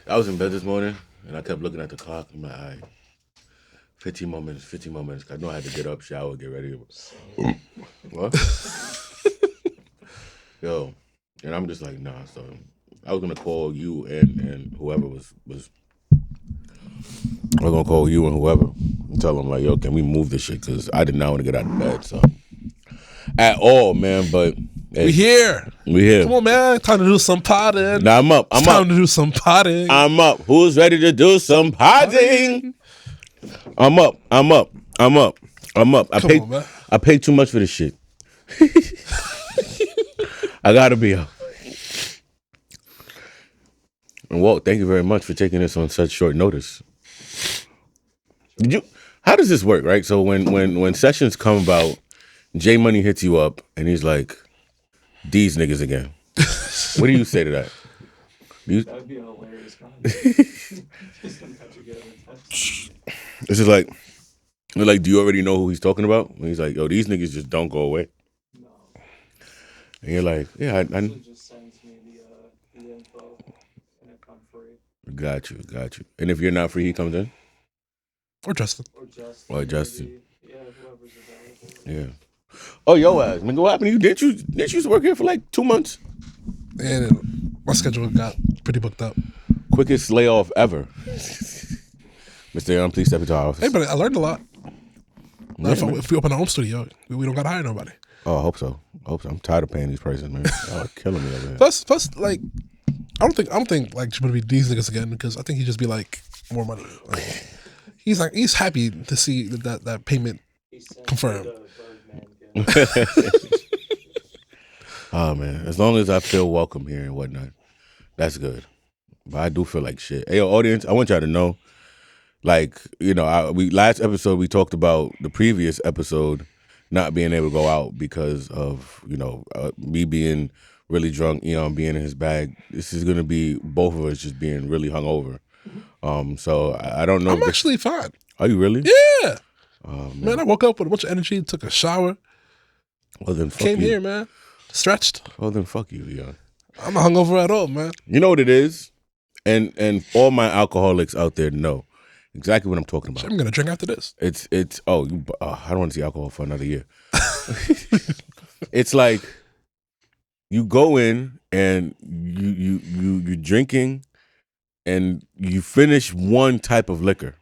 I was in bed this morning, and I kept looking at the clock. I'm like, all right, 15 more minutes, 15 more minutes. I know I had to get up, shower, get ready. What? Yo, and I'm just like, nah. So I was gonna call you and whoever was. I was gonna call you and whoever and tell them like, yo, can we move this shit? Because I did not want to get out of bed. So at all, man. But hey, we here. We here. Come on, man. Time to do some potting. Nah, I'm up. I'm time up. to do some potting. I'm up. Who's ready to do some potting? I'm up. I'm up. I'm up. I'm up. I paid too much for this shit. I gotta be up. And Walt, thank you very much for taking this on such short notice. How does this work, right? So when sessions come about, J Money hits you up and he's like, these niggas again. What do you say to that? That would be a hilarious This is like, do you already know who he's talking about? And he's like, yo, these niggas just don't go away. No. And you're like, yeah, I just sends me the info and if I'm free. Got you. And if you're not free, he comes in? Or Justin. Or Justin. Yeah, whoever's available. Yeah. Oh, yo ass, nigga, what happened to you? Didn't you used to work here for like 2 months? And my schedule got pretty booked up. Quickest layoff ever. Mr. Young, please step into our office. Hey, but I learned a lot. If we open our own studio, we don't got to hire nobody. Oh, I hope so. I'm tired of paying these prices, man. Y'all are killing me over here. Plus, like, I don't think like should be these niggas again because I think he'd just be like more money. Like, he's happy to see that payment confirmed. Oh man, as long as I feel welcome here and whatnot, that's good. But I do feel like shit. Hey, yo, audience, I want y'all to know, like, you know, last episode we talked about the previous episode not being able to go out because of, you know, me being really drunk, Eon being in his bag. This is gonna be both of us just being really hungover. So I don't know. I'm actually fine. Are you really? Yeah. Man, I woke up with a bunch of energy, took a shower. Well then, came here, man. Stretched. Well then, fuck you, Eon. I'm not hungover at all, man. You know what it is, and all my alcoholics out there know exactly what I'm talking about. I'm gonna drink after this. I don't want to see alcohol for another year. It's like you go in and you're drinking, and you finish one type of liquor,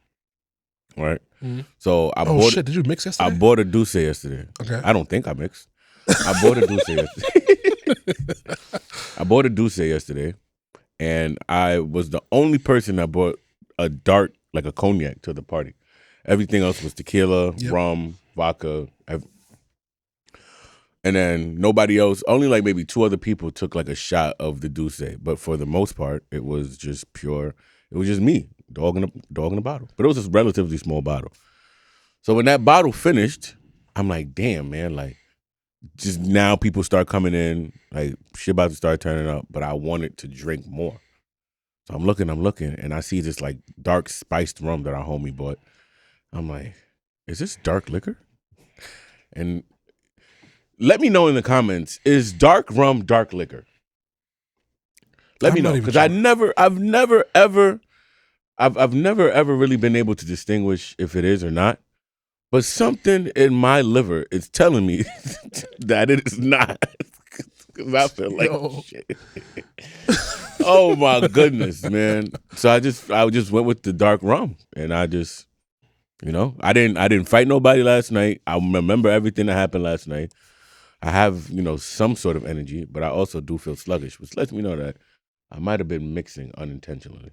right? Mm-hmm. So did you mix yesterday? I bought a Douce yesterday. Okay. I don't think I mixed. I bought a Douce yesterday. And I was the only person that bought a dark, like a cognac, to the party. Everything else was tequila, rum, vodka. And then nobody else, only like maybe 2 other people took like a shot of the Douce. But for the most part, it was just pure. It was just me, dog in a bottle. But it was a relatively small bottle. So when that bottle finished, I'm like, damn, man, like, just now people start coming in, like, shit about to start turning up, but I wanted to drink more. So I'm looking, and I see this, like, dark spiced rum that our homie bought. I'm like, is this dark liquor? And let me know in the comments, is dark rum dark liquor? Let me know, because I've never ever really been able to distinguish if it is or not. But something in my liver is telling me that it is not. Because I feel like shit. Oh my goodness, man. So I just went with the dark rum, and I just, you know, I didn't fight nobody last night. I remember everything that happened last night. I have, you know, some sort of energy, but I also do feel sluggish, which lets me know that I might have been mixing unintentionally.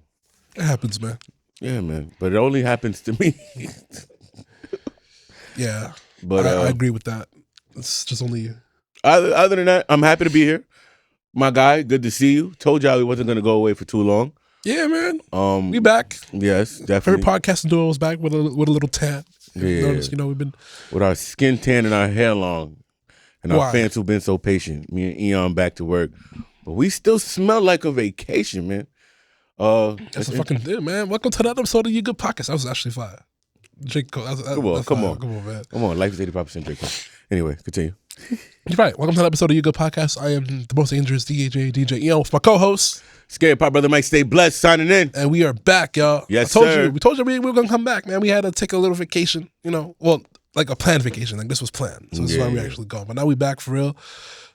It happens, man. Yeah, man. But it only happens to me. Yeah, but I agree with that. It's just only. Other than that, I'm happy to be here. My guy, good to see you. Told y'all we wasn't gonna go away for too long. Yeah, man. We back. Yes, definitely. Every podcasting duo was back with a little tan. Yeah, noticed, you know, we've been with our skin tan and our hair long, and our fans who've been so patient. Me and Eon back to work, but we still smell like a vacation, man. That's a fucking thing, man. Welcome to that episode of You Good Podcast. That was actually fire. Drake, come on, man. Come on, life is 85% Drake. Anyway, continue. You're right. Welcome to that episode of You Good Podcast. I am the most dangerous DJ Eon with my co-host Scared Pop Brother Mike, stay blessed, signing in. And we are back, y'all. Yes, I told sir. you. We told you we were gonna come back, man. We had to take a little vacation, well, like a planned vacation. Like this was planned. So this is why we actually go. But now we back for real.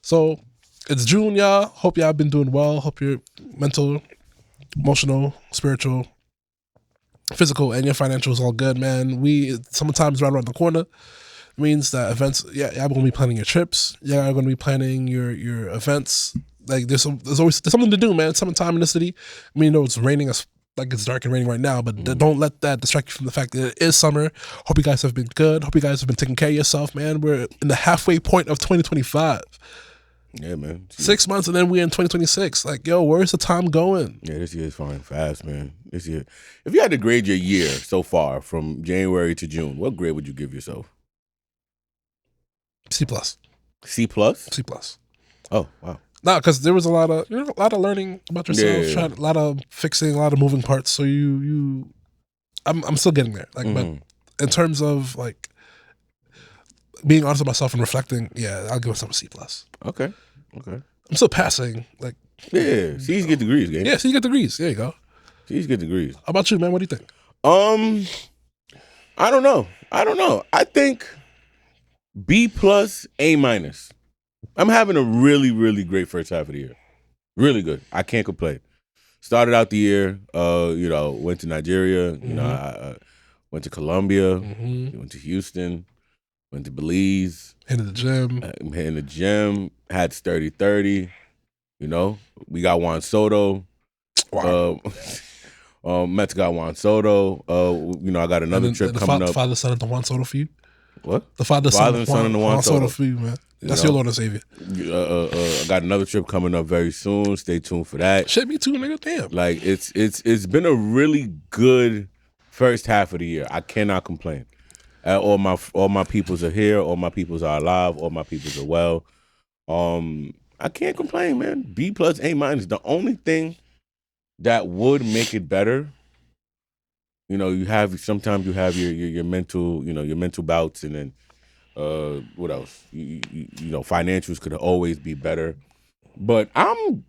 So it's June, y'all. Hope y'all been doing well. Hope your mental, emotional, spiritual, physical, and your financial is all good, man. Summertime's right around the corner. It means that events, y'all gonna be planning your trips. Y'all gonna be planning your events. Like there's something to do, man. It's summertime in the city. I mean, it's raining. It's dark and raining right now, but don't let that distract you from the fact that it is summer. Hope you guys have been good. Hope you guys have been taking care of yourself, man. We're in the halfway point of 2025. Yeah, man. 6 months and then we're in 2026. Like, yo, where's the time going? Yeah, this year is flying fast, man. This year. If you had to grade your year so far from January to June, what grade would you give yourself? C+. C plus? C plus. Oh, wow. No, because there was a lot of learning about yourself, a lot of fixing, a lot of moving parts. So I'm still getting there. Like, but in terms of like being honest with myself and reflecting, yeah, I'll give myself a C plus. Okay. I'm still passing. Like, yeah, C's get degrees, gang. Yeah, C's get degrees. There you go. C's get degrees. How about you, man? What do you think? I don't know. I think B plus, A minus. I'm having a really, really great first half of the year. Really good. I can't complain. Started out the year, went to Nigeria. I went to Colombia. Went to Houston. Went to Belize. Hitting the gym. Hitting the gym. Had 30-30. We got Juan Soto. Wow. Mets got Juan Soto. I got another trip coming up. The father, son, and the Juan Soto for you? What? The father, son, and the Juan Soto for you, man. That's your Lord and Savior. I got another trip coming up very soon. Stay tuned for that. Shit, me too, nigga. Damn. Like it's been a really good first half of the year. I cannot complain. All my peoples are here. All my peoples are alive. All my peoples are well. I can't complain, man. B plus, A minus. The only thing that would make it better, sometimes you have your mental, your mental bouts, and then what else? Financials could always be better. But I'm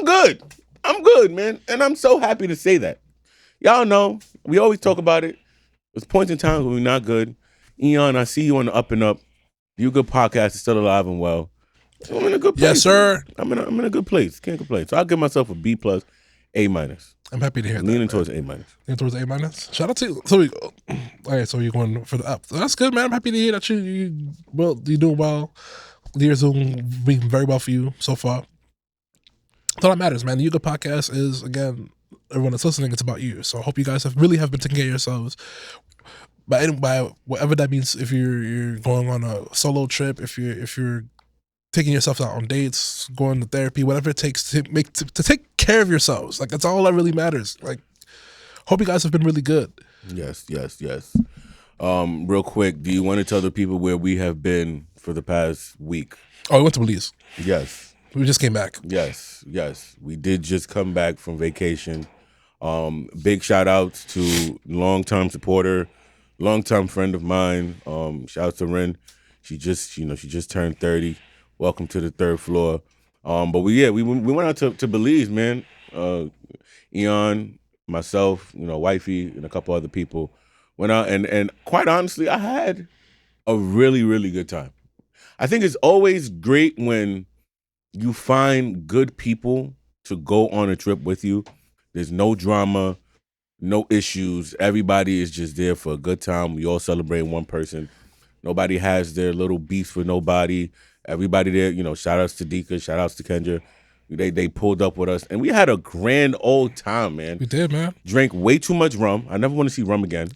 good. I'm good, man. And I'm so happy to say that. Y'all know, we always talk about it. There's points in time when we're not good. Eon, I see you on the up and up. You Good Podcast is still alive and well. So I'm in a good place. Yes, sir. I'm in a good place. Can't complain. So I'll give myself a B plus, A minus. I'm happy to hear that. Leaning towards A minus. Leaning towards A minus. Shout out to you. So all right, so you're going for the up. So that's good, man. I'm happy to hear that you're doing well. The year's doing very well for you so far. That's all that matters, man. The You Good Podcast is, again, everyone that's listening, it's about you. So I hope you guys have been taking care of yourselves. By whatever that means, if you're going on a solo trip, if you're taking yourself out on dates, going to therapy, whatever it takes to take care of yourselves. Like, that's all that really matters. Like, hope you guys have been really good. Yes. Real quick, do you want to tell the people where we have been for the past week? Oh, we went to Belize. Yes. We just came back. Yes. We did just come back from vacation. Big shout outs to long-time supporter, long-time friend of mine. Shout out to Ren. She just turned 30. Welcome to the third floor. But we went out to Belize, man. Eon, myself, wifey, and a couple other people went out, and quite honestly, I had a really, really good time. I think it's always great when you find good people to go on a trip with you. There's no drama, no issues. Everybody is just there for a good time. We all celebrate one person. Nobody has their little beefs with nobody. Everybody there, shout outs to Dika, shout outs to Kendra. They pulled up with us, and we had a grand old time, man. We did, man. Drank way too much rum. I never want to see rum again.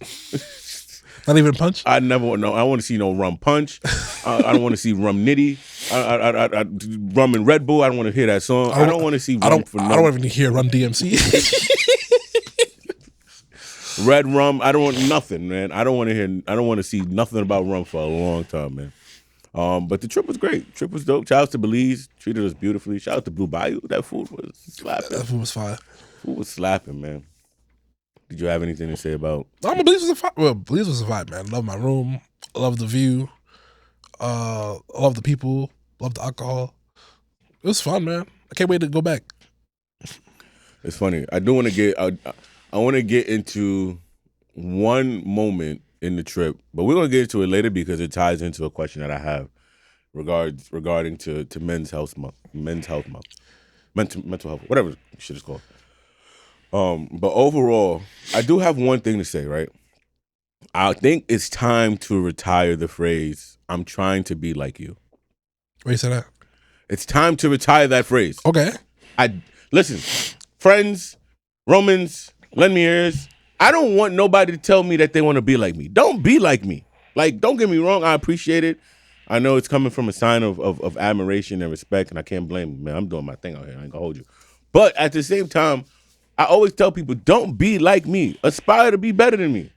Not even punch? I want to see no rum punch. I don't want to see rum nitty. Rum and Red Bull. I don't want to hear that song. I don't want to see rum for no. I don't even hear Run DMC. Red rum. I don't want nothing, man. I don't want to see nothing about rum for a long time, man. But the trip was great. Trip was dope. Shout out to Belize. Treated us beautifully. Shout out to Blue Bayou. That food was slapping. That food was fire. Food was slapping, man. Did you have anything to say about? Belize was a vibe. Well, Belize was a vibe, man. Love my room. Love the view. Love the people. Love the alcohol. It was fun, man. I can't wait to go back. It's funny. I do want to get. I want to get into one moment in the trip, but we're gonna get into it later because it ties into a question that I have regarding to men's health month, mental health, whatever shit is called. But overall, I do have one thing to say. Right, I think it's time to retire the phrase "I'm trying to be like you." Where you say that? It's time to retire that phrase. Okay. Listen, friends, Romans, lend me ears. I don't want nobody to tell me that they want to be like me. Don't be like me. Like, don't get me wrong. I appreciate it. I know it's coming from a sign of admiration and respect, and I can't blame you, man. I'm doing my thing out here. I ain't gonna hold you. But at the same time, I always tell people, don't be like me. Aspire to be better than me.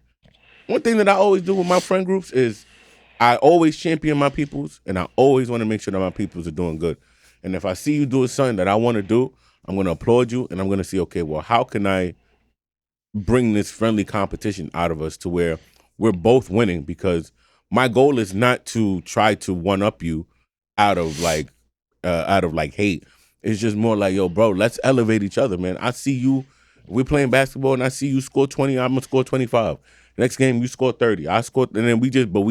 One thing that I always do with my friend groups is I always champion my peoples, and I always want to make sure that my peoples are doing good. And if I see you doing something that I want to do, I'm going to applaud you, and I'm going to see, okay, well, how can I bring this friendly competition out of us to where we're both winning? Because my goal is not to try to one-up you out of hate. It's just more like, yo, bro, let's elevate each other, man. I see you, we're playing basketball, and I see you score 20, I'm going to score 25. Next game, you score 30. I score, and then we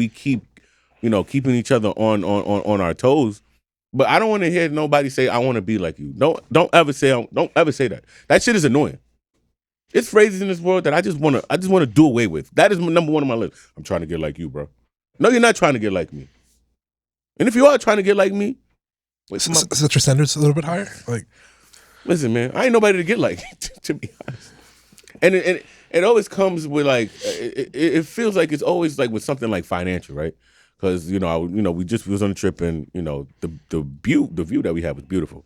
keep, keeping each other on our toes. But I don't want to hear nobody say I want to be like you. Don't ever say that. That shit is annoying. It's phrases in this world that I just want to do away with. That is number one on my list. I'm trying to get like you, bro. No, you're not trying to get like me. And if you are trying to get like me, set your standards a little bit higher. Like, listen, man, I ain't nobody to get like, to be honest. And it always comes with like, it feels like it's always like with something like financial, right? Because we just was on a trip, and the view that we have was beautiful.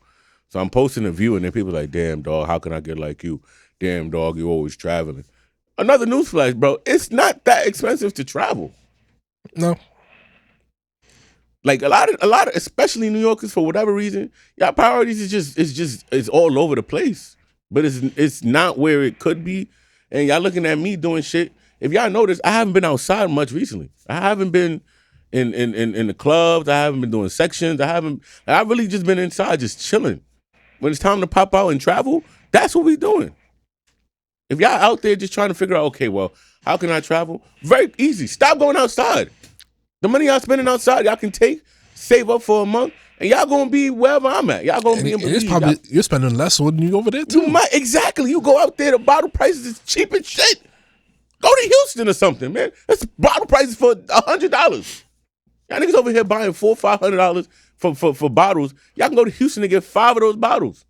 So I'm posting a view, and then people are like, "Damn, dog, how can I get like you? Damn, dog, you always traveling." Another newsflash, bro. It's not that expensive to travel. No. Like a lot of, especially New Yorkers, for whatever reason, y'all priorities is all over the place. But it's not where it could be, and y'all looking at me doing shit. If y'all notice, I haven't been outside much recently. I haven't been in the clubs. I haven't been doing sections. I've really just been inside just chilling. When it's time to pop out and travel, that's what we doing. If y'all out there just trying to figure out, okay, well, how can I travel? Very easy. Stop going outside. The money y'all spending outside, y'all can save up for a month, and y'all gonna be wherever I'm at. Y'all gonna be in Belize. You're spending less when you over there too. Exactly. You go out there, the bottle prices is cheap as shit. Go to Houston or something, man. That's bottle prices for $100. Y'all niggas over here buying $400-$500 for bottles. Y'all can go to Houston and get 5 of those bottles.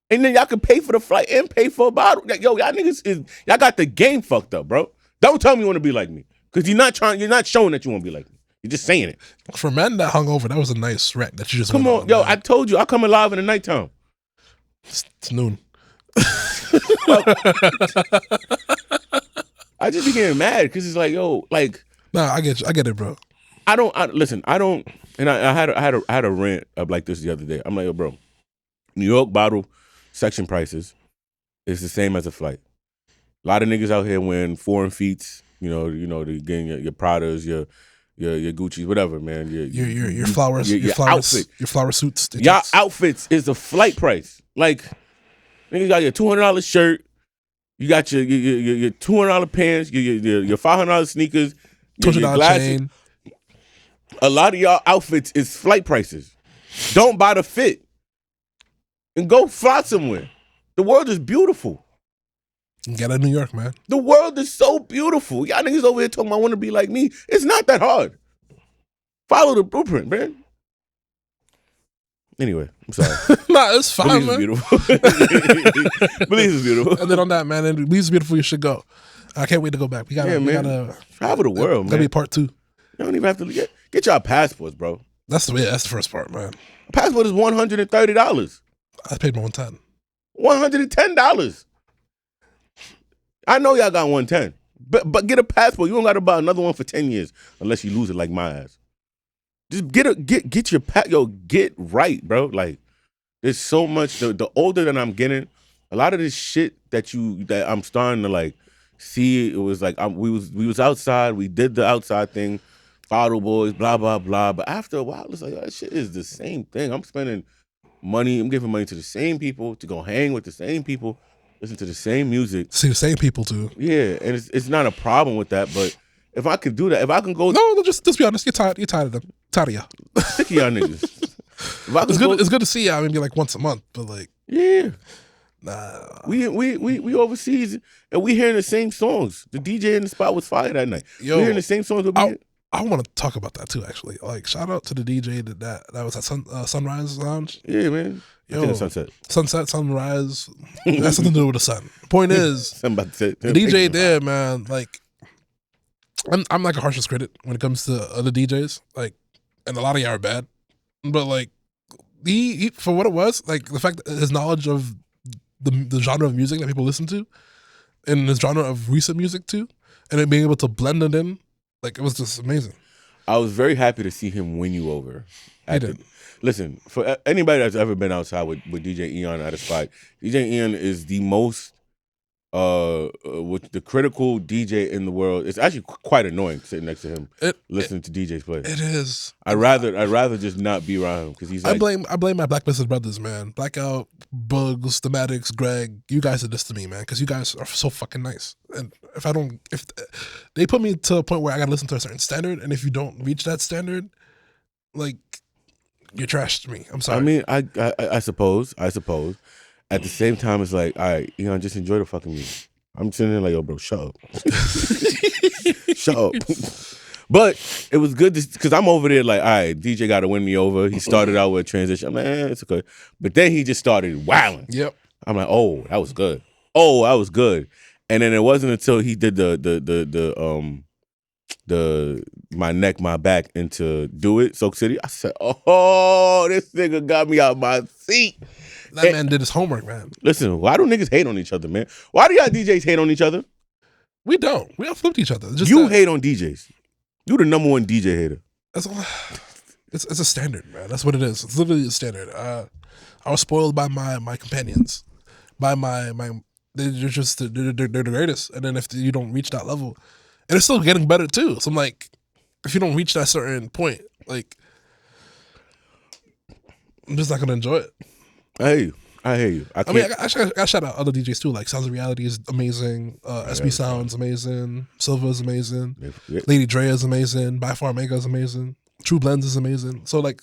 And then y'all can pay for the flight and pay for a bottle. Yo, y'all niggas y'all got the game fucked up, bro. Don't tell me you want to be like me. Because you're not showing that you want to be like me. You're just saying it. For men that hung over, that was a nice rant that you just come on, yo, man. I told you, I come alive in the nighttime. It's noon. I just be getting mad because it's like, yo, like. Nah, I get it, bro. Listen, and I had a rant up like this the other day. I'm like, yo, bro, New York bottle section prices is the same as a flight. A lot of niggas out here wearing foreign feet, getting your Pradas, your Gucci's, whatever, man. Your flowers, your outfit, your flower suits. Y'all outfits is the flight price. Like, niggas got your $200 shirt, you got your $200 pants, your $500 sneakers, $200 chain. A lot of y'all outfits is flight prices. Don't buy the fit and go fly somewhere. The world is beautiful. Get out of New York, man. The world is so beautiful. Y'all niggas over here talking about want to be like me. It's not that hard. Follow the blueprint, man. Anyway, I'm sorry. Nah, it's fine, Belize man. Is beautiful. Belize is beautiful. And then on that, man, and Belize is beautiful. You should go. I can't wait to go back. We gotta travel the world, man. Gotta be part 2. You don't even have to get y'all passports, bro. That's the first part, man. Passport is $130. I paid my $110. $110. I know y'all got 110, but get a passport. You don't got to buy another one for 10 years unless you lose it like my ass. Just get your get right, bro. Like, there's so much. The older that I'm getting, a lot of this shit that I'm starting to like see. It was like we was outside. We did the outside thing, bottle boys, blah blah blah. But after a while, it's like that shit is the same thing. I'm spending money. I'm giving money to the same people to go hang with the same people, listen to the same music. See the same people too. Yeah, and it's not a problem with that. But if I could do that, if I can go, No, just be honest. You're tired. You're tired of them. Tired of y'all. sick of y'all niggas. If I could It's go, good. It's good to see y'all maybe like once a month, but like yeah. nah. We overseas and we hearing the same songs. The DJ in the spot was fire that night. Yo, we hearing the same songs. I want to talk about that too. Actually, like shout out to the DJ that was at Sunrise Lounge. Yeah, man. I think it's Sunset. Sunrise. It has something to do with the sun. Point is, the DJ there, man. Like, I'm like a harshest critic when it comes to other DJs. Like, and a lot of y'all are bad, but like he for what it was, like the fact that his knowledge of the genre of music that people listen to, and his genre of recent music too, and then being able to blend it in, like it was just amazing. I was very happy to see him win you over. He did. Listen, for anybody that's ever been outside with DJ Eon at a spot, DJ Eon is the most with the critical DJ in the world. It's actually quite annoying sitting next to him, listening to DJs play. It is. I'd rather just not be around him because he's like, I blame my Blacklisted brothers, man. Blackout, Bugs, Thematics, Greg. You guys are this to me, man, because you guys are so fucking nice. And if they put me to a point where I gotta listen to a certain standard, and if you don't reach that standard, like you're trash to me. I'm sorry. I mean, I suppose. At the same time, it's like, all right, Eon, just enjoy the fucking music. I'm sitting there like, yo, bro, shut up. Shut up. But it was good because I'm over there like, all right, DJ got to win me over. He started out with a transition. I'm like, it's okay. But then he just started wowing. Yep. I'm like, oh, that was good. Oh, that was good. And then it wasn't until he did the my neck, my back into Do It, Soak City. I said, oh, this nigga got me out my seat. That man did his homework, man. Listen, why do niggas hate on each other, man? Why do y'all DJs hate on each other? We don't. We all flipped each other. Just you hate on DJs. You the number one DJ hater. That's all. It's a standard, man. That's what it is. It's literally a standard. I was spoiled by my companions, by my they're just they're the greatest. And then if you don't reach that level, and it's still getting better too. So I'm like, if you don't reach that certain point, like I'm just not gonna enjoy it. I hear you. I mean, I shout out other DJs too. Like Sounds of Reality is amazing. SB Sound's amazing. Silva is amazing. Lady Dre is amazing. By Far Mega is amazing. True Blends is amazing. So like,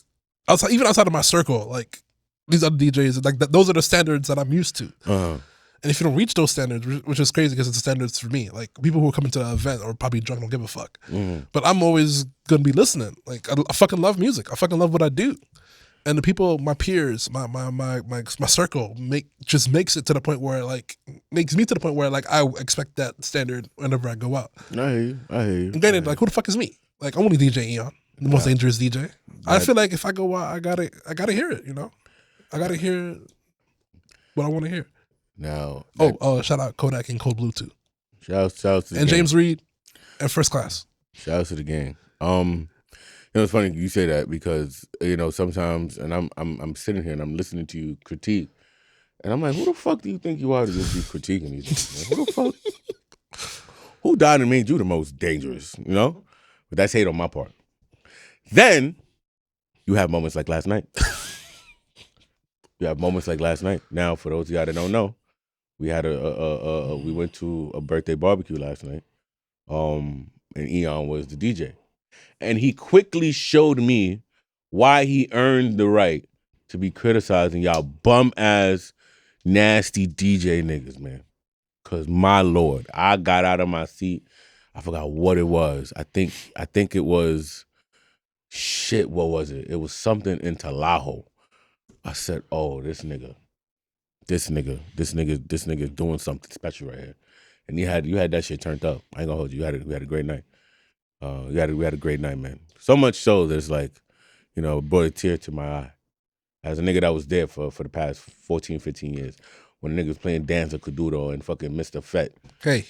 even outside of my circle, like these other DJs, like those are the standards that I'm used to. And if you don't reach those standards, which is crazy because it's the standards for me, like people who are coming to the event are probably drunk, don't give a fuck. But I'm always gonna be listening. Like I fucking love music. I fucking love what I do. And the people, my peers, my circle, just makes it to the point where makes me to the point where like I expect that standard whenever I go out. I hear you. And granted, like who the fuck is me? Like I'm only DJ Eon, the most dangerous DJ. I feel like if I go out, I gotta hear it. You know, I gotta hear what I want to hear. Now, shout out Kodak and Cold Blue too. Shout out to the and gang. James Reed and First Class. Shout out to the gang. You know, it's funny you say that because sometimes, and I'm sitting here and I'm listening to you critique, and I'm like, who the fuck do you think you are to just be critiquing these things? Like, who the fuck? Who died and made you the most dangerous? You know, but that's hate on my part. Then you have moments like last night. You have moments like last night. Now, for those of y'all that don't know, we had we went to a birthday barbecue last night, and Eon was the DJ. And he quickly showed me why he earned the right to be criticizing y'all bum-ass, nasty DJ niggas, man. Because, my Lord, I got out of my seat. I forgot what it was. I think it was, shit, what was it? It was something in Talajo. I said, oh, this nigga doing something special right here. And you had that shit turned up. I ain't gonna hold you. We had a great night. We had a great night, man. So much so that it's like, brought a tear to my eye. As a nigga that was there for the past 14, 15 years. When niggas playing Danza Kuduro and fucking Mr. Fett. Hey.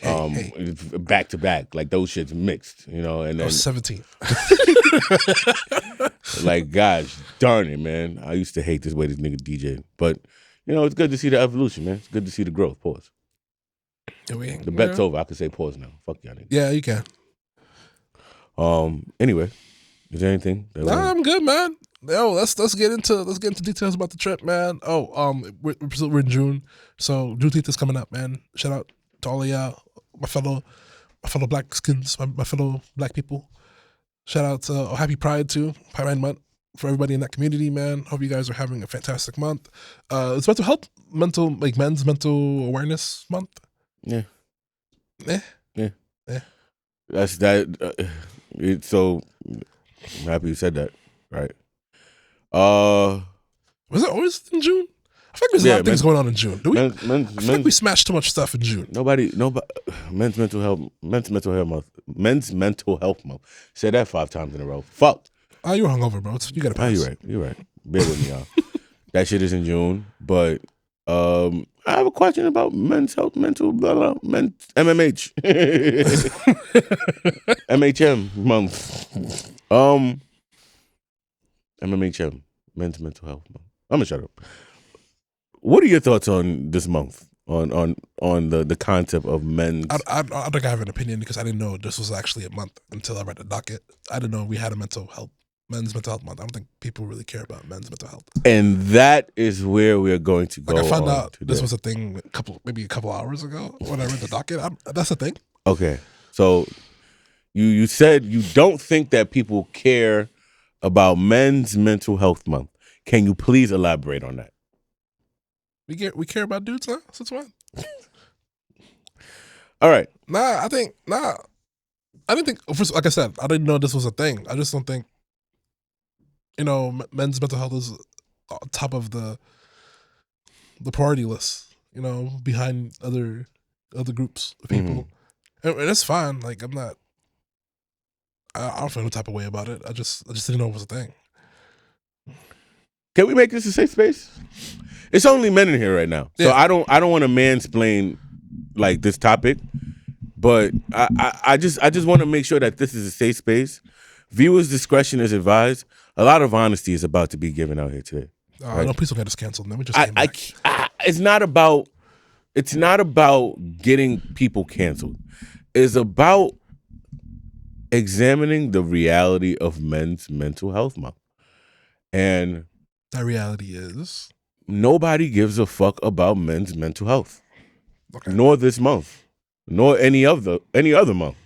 Back to back. Like those shits mixed, and then I was 17. Like, gosh darn it, man. I used to hate this way this nigga DJ. But, it's good to see the evolution, man. It's good to see the growth. Pause. The bet's over. I can say pause now. Fuck y'all niggas. Yeah, you can. Anyway, is there anything? Nah, I'm good, man. Yo, let's get into details about the trip, man. We're in June, so Juneteenth is coming up, man. Shout out to all of y'all, my fellow black skins, my fellow black people. Shout out to Happy Pride too, Pride Month for everybody in that community, man. Hope you guys are having a fantastic month. It's mental health, men's mental awareness month. Yeah. Eh. Yeah. Eh. That's that. So I'm happy you said that. Right. Was it always in June? I feel like there's a lot of things going on in June. Do we? I feel like we smashed too much stuff in June. Nobody. Men's mental health month. Say that 5 times in a row. Fuck. Oh, you were hungover, bro. You got to pass. You're right. Bear with me, y'all. That shit is in June, but I have a question about men's health, mental, blah, blah, MMH. MHM month. MMHM, men's mental health month. I'm gonna shut up. What are your thoughts on this month? On the concept of men's? I don't think I have an opinion because I didn't know this was actually a month until I read the docket. I didn't know we had a men's mental health month. I don't think people really care about men's mental health. And that is where we're going to go. Like I found out today. This was a thing maybe a couple hours ago when I read the docket. That's a thing. Okay, so you said you don't think that people care about men's mental health month. Can you please elaborate on that? We care about dudes now? Since when? All right. I didn't think, first, like I said, I didn't know this was a thing. I just don't think, men's mental health is on top of the priority list, behind other groups of people. And it's fine. Like, I don't feel no type of way about it. I just didn't know it was a thing. Can we make this a safe space? It's only men in here right now, so I don't want to mansplain like this topic, but I just want to make sure that this is a safe space. Viewers' discretion is advised. A lot of honesty is about to be given out here today. Right? No, please don't get us canceled. Then we just came back. It's not about getting people canceled. It's about examining the reality of men's mental health month, and that reality is nobody gives a fuck about men's mental health, okay. Nor this month, nor any other month.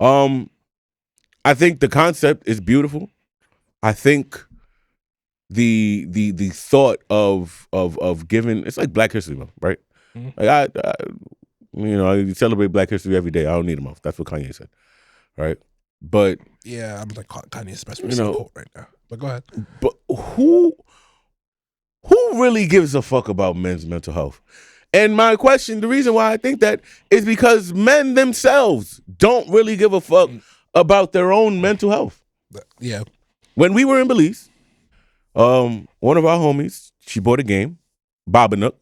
I think the concept is beautiful. I think the thought of giving, it's like Black History Month, right? Mm-hmm. Like I celebrate Black History every day. I don't need a month. That's what Kanye said, right? But yeah, I'm like Kanye's best quote right now. But go ahead. But who really gives a fuck about men's mental health? And my question, the reason why I think that is because men themselves don't really give a fuck about their own mental health. Yeah. When we were in Belize, one of our homies, she bought a game, Bob-a-Nook.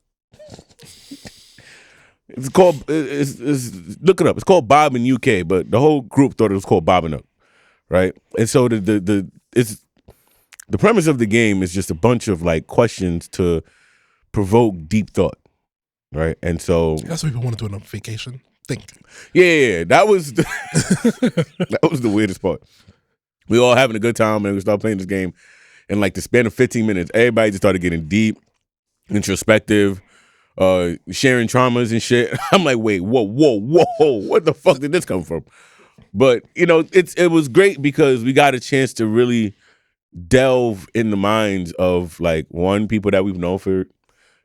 It's called, look it up. It's called Bob in UK, but the whole group thought it was called Bob-a-Nook, right? And so the premise of the game is just a bunch of like questions to provoke deep thought, right? And so that's what people want to do on a vacation. Think. Yeah, that was that was the weirdest part. We all having a good time and we start playing this game, and like the span of 15 minutes, everybody just started getting deep, introspective, sharing traumas and shit. I'm like, wait, whoa, what the fuck did this come from? But it was great because we got a chance to really delve in the minds of like people that we've known for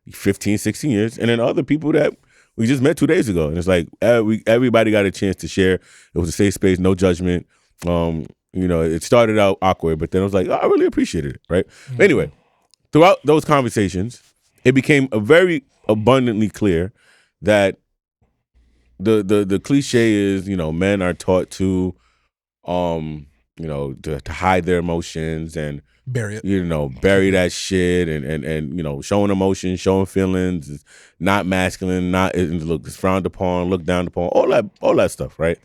15, 16 years, and then other people that we just met 2 days ago. And it's like everybody got a chance to share. It was a safe space, no judgment. It started out awkward, but then I was like, I really appreciated it, right? Mm-hmm. Anyway, throughout those conversations, it became very abundantly clear that the cliche is, men are taught to to hide their emotions and bury it. Bury that shit and showing emotions, showing feelings is not masculine, it's frowned upon, looked down upon, all that stuff, right?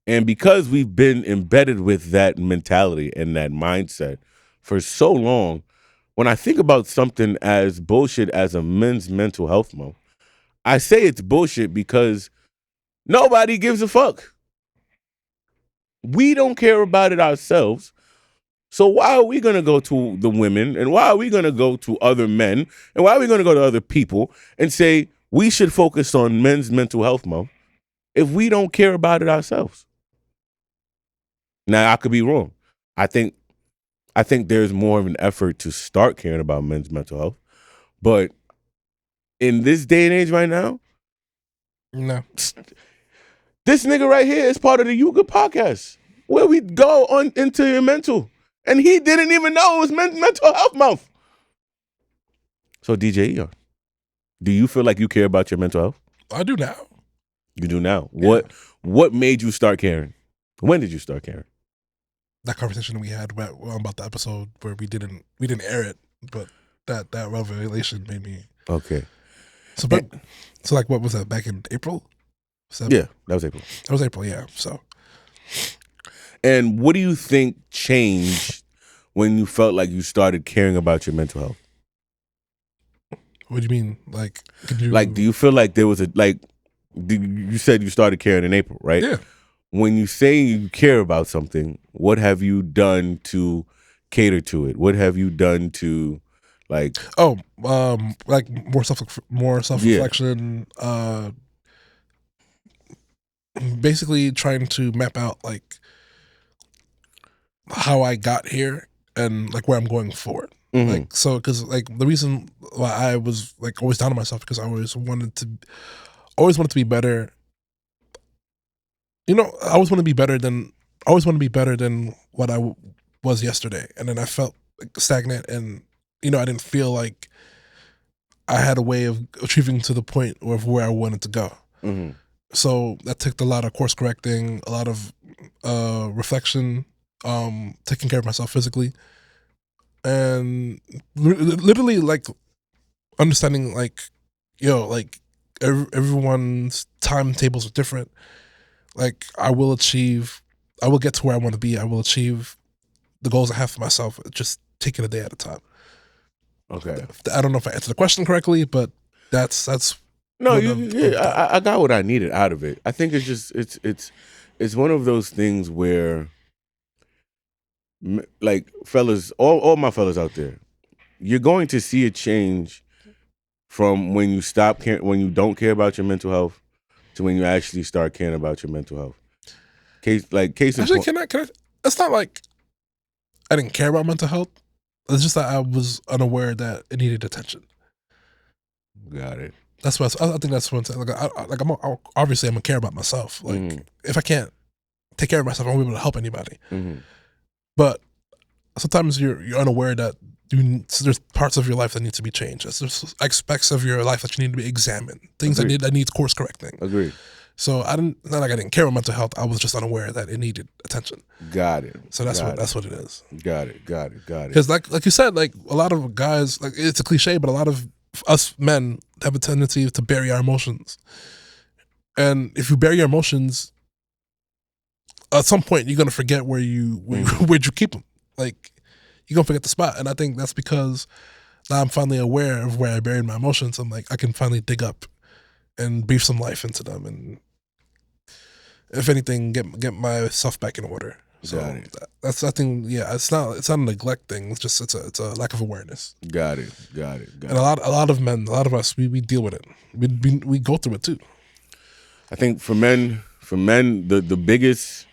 And because we've been embedded with that mentality and that mindset for so long, when I think about something as bullshit as a men's mental health month, I say it's bullshit because nobody gives a fuck. We don't care about it ourselves. So why are we going to go to the women, and why are we going to go to other men, and why are we going to go to other people and say we should focus on Men's Mental Health Month if we don't care about it ourselves? Now, I could be wrong. I think there's more of an effort to start caring about men's mental health. But in this day and age right now, No. this nigga right here is part of the You Good podcast where we go on into your mental. And he didn't even know it was mental health month. So DJ Eon, do you feel like you care about your mental health? I do now. You do now. Yeah. What made you start caring? When did you start caring? That conversation we had about the episode where we didn't air it, but that revelation made me Okay. so. So like, what was that? Back in April? Yeah, that was April. That was April. Yeah. So. And what do you think changed when you felt like you started caring about your mental health? What do you mean? Like, do you feel like there was you said you started caring in April, right? Yeah. When you say you care about something, what have you done to cater to it? What have you done to, like? Oh, like more self reflection. Basically trying to map out like how I got here and like where I'm going forward. Mm-hmm. Like, so, because like the reason why I was like always down on myself because I always wanted to be better. You know, I always want to be better than what I was yesterday, and then I felt like stagnant, and you know, I didn't feel like I had a way of achieving to the point of where I wanted to go. Mm-hmm. So that took a lot of course correcting, a lot of reflection, taking care of myself physically, and literally like understanding like, like everyone's timetables are different. Like I will get to where I want to be. I will achieve the goals I have for myself. Just taking a day at a time. Okay. I don't know if I answered the question correctly, but that's no. I got what I needed out of it. I think it's just it's one of those things where, like, fellas, all my fellas out there, you're going to see a change from when you when you don't care about your mental health to when you actually start caring about your mental health. Actually, can I? It's not like I didn't care about mental health. It's just that I was unaware that it needed attention. Got it. That's what I think. That's what obviously I'm gonna care about myself. Like if I can't take care of myself, I won't be able to help anybody. Mm-hmm. But sometimes you're unaware that there's parts of your life that need to be changed. There's aspects of your life that you need to be examined. Things that need course correcting. Agreed. So not like I didn't care about mental health. I was just unaware that it needed attention. Got it. So that's what it is. Got it. Because like you said, like a lot of guys, like it's a cliche, but a lot of us men have a tendency to bury our emotions. And if you bury your emotions, at some point you're gonna forget where'd you keep them. Like you're gonna forget the spot. And I think that's because now I'm finally aware of where I buried my emotions. I'm like, I can finally dig up and breathe some life into them, and if anything, get myself back in order. So that's, I think, yeah, it's not a neglect thing. It's just it's a lack of awareness. Got it. And a lot of men, a lot of us, we deal with it. We go through it too. I think for men, the biggest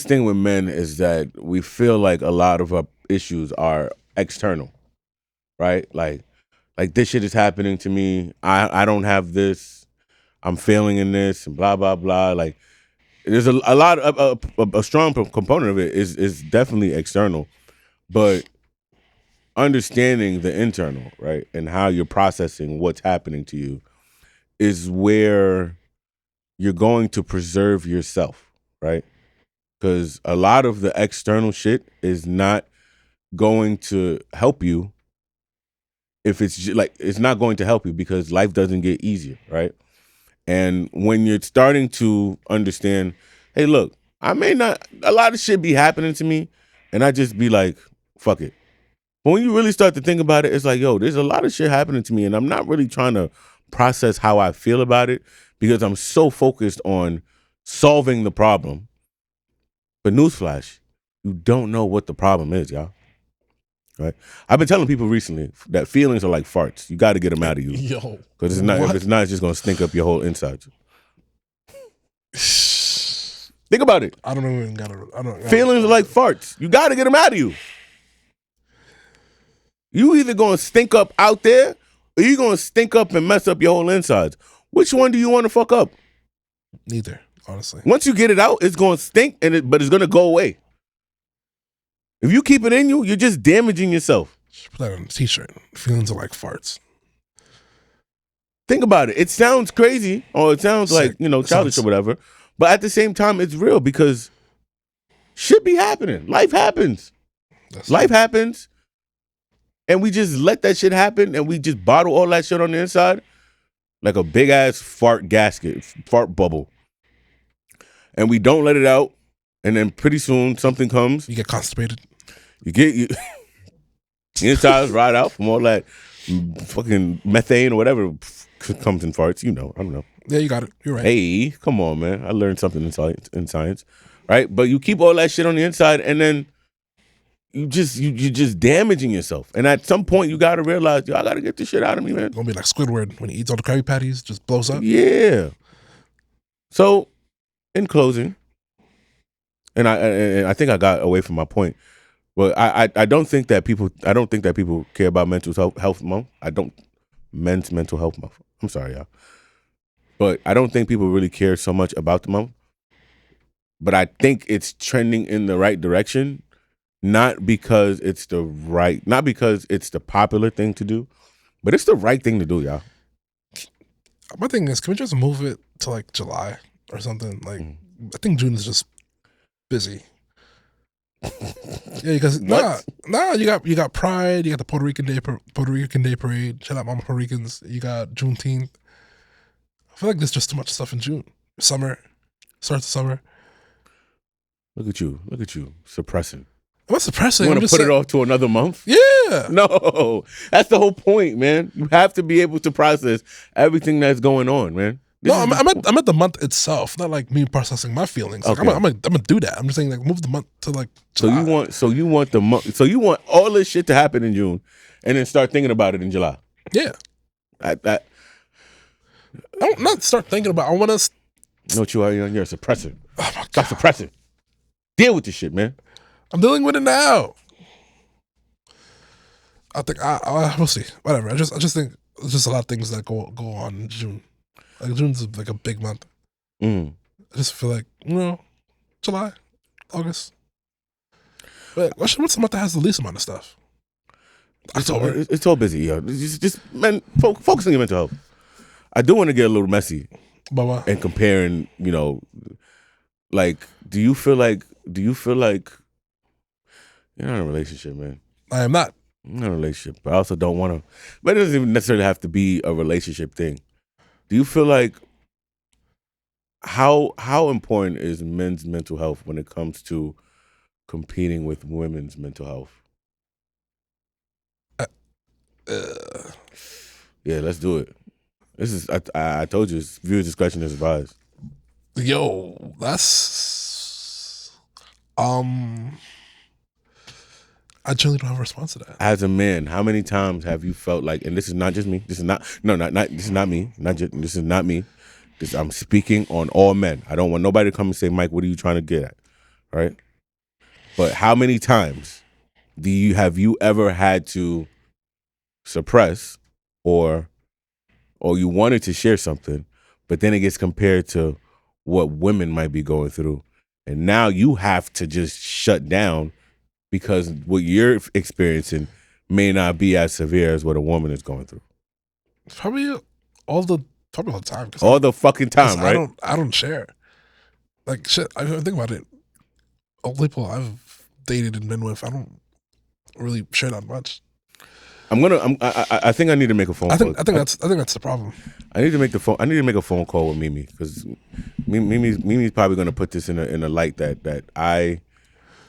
thing with men is that we feel like a lot of our issues are external, right? Like this shit is happening to me. I don't have this. I'm failing in this, and blah blah blah. Like there's a lot of a strong component of it is definitely external, but understanding the internal, right, and how you're processing what's happening to you is where you're going to preserve yourself, right? Because a lot of the external shit is not going to help you. If it's like, it's not going to help you because life doesn't get easier, right? And when you're starting to understand, hey, look, a lot of shit be happening to me, and I just be like, fuck it. But when you really start to think about it, it's like, yo, there's a lot of shit happening to me, and I'm not really trying to process how I feel about it because I'm so focused on solving the problem. But newsflash, you don't know what the problem is, y'all. Right? I've been telling people recently that feelings are like farts. You got to get them out of you. Yo. Because if what? it's not, it's just going to stink up your whole insides. Think about it. I don't even got to. Feelings are like farts. You got to get them out of you. You either going to stink up out there or you going to stink up and mess up your whole insides. Which one do you want to fuck up? Neither, honestly. Once you get it out, it's going to stink, but it's going to go away. If you keep it in you, you're just damaging yourself. Should put that on a t-shirt. Feelings are like farts. Think about it. It sounds crazy or it sounds Sick. like, childish or whatever. But at the same time, it's real because shit be happening. Life happens. Life happens. And we just let that shit happen and we just bottle all that shit on the inside like a big ass fart bubble. And we don't let it out. And then pretty soon something comes. You get constipated. Your insides ride out from all that fucking methane or whatever comes in farts. I don't know. Yeah, you got it. You're right. Hey, come on, man. I learned something in science, right? But you keep all that shit on the inside and then you're just damaging yourself. And at some point, you got to realize, I got to get this shit out of me, man. It's going to be like Squidward when he eats all the Krabby Patties, just blows up. Yeah. So, in closing, and I think I got away from my point, but I don't think that people care about mental health month. Men's mental health month. I'm sorry, y'all. But I don't think people really care so much about the month. But I think it's trending in the right direction. Not because it's the popular thing to do, but it's the right thing to do, y'all. My thing is, can we just move it to like July or something? Like, I think June is just busy. Yeah, because you got Pride, you got the Puerto Rican Day Parade. Shout out Mama Puerto Ricans. You got Juneteenth. I feel like there's just too much stuff in June. Summer, starts the summer. Look at you, suppressing. I'm not suppressing. You want to put it off to another month? Yeah. No, that's the whole point, man. You have to be able to process everything that's going on, man. I'm at the month itself, not like me processing my feelings. Like, Okay. I'm gonna do that. I'm just saying, like, move the month to like July. So you want all this shit to happen in June, and then start thinking about it in July. Yeah. I don't not start thinking about. I want to. know what you are. You're a suppressor. Oh my Stop suppressing. Deal with this shit, man. I'm dealing with it now. I think we'll see. Whatever. I just think there's just a lot of things that go on in June. Like June's like a big month. I just feel like July, August. But what's the month that has the least amount of stuff? October. It's all busy, yo. Just man, focus on your mental health. I do want to get a little messy and comparing. Like, do you feel like you're not in a relationship, man? I am not. I'm not in a relationship, but I also don't want to. But it doesn't even necessarily have to be a relationship thing. Do you feel like how important is men's mental health when it comes to competing with women's mental health? Yeah, let's do it. This is I told you, it's viewer discretion is advised. Yo, that's I generally don't have a response to that. As a man, how many times have you felt like, and this is not just me, this is not this is not me, this is not me. I'm speaking on all men. I don't want nobody to come and say, Mike, what are you trying to get at? Right? But how many times have you ever had to suppress or you wanted to share something, but then it gets compared to what women might be going through, and now you have to just shut down because what you're experiencing may not be as severe as what a woman is going through. Probably all the time. All the fucking time, right? I don't share. Like shit. I think about it. All the people I've dated and been with, I don't really share that much. I think I need to make a phone call. I think that's the problem. I need to make a phone call with Mimi because Mimi's probably going to put this in a light that I,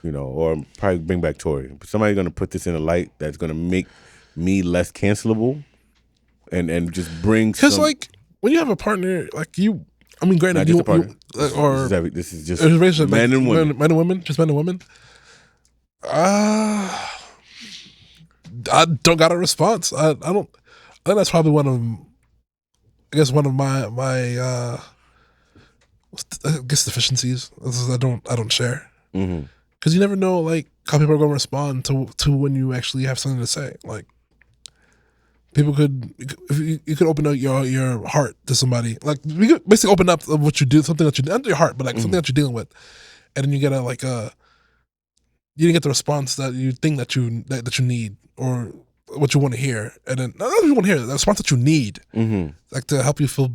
or probably bring back Tori. But somebody's going to put this in a light that's going to make me less cancelable, and just bring. Because like when you have a partner, like you, I mean, granted, not just a partner. this is This is just relationship, men and women. Men and women, just men and women. I don't got a response. I don't. I think that's probably one of. I guess one of my I guess deficiencies is I don't share because you never know like how people are going to respond to when you actually have something to say. Like people could if you could open up your heart to somebody. Like we could basically open up what you do, something that you not your heart, but like something that you're dealing with, and then you get a like a you didn't get the response that you think that you need or what you want to hear, and then not what you want to hear, the response that you need, like to help you feel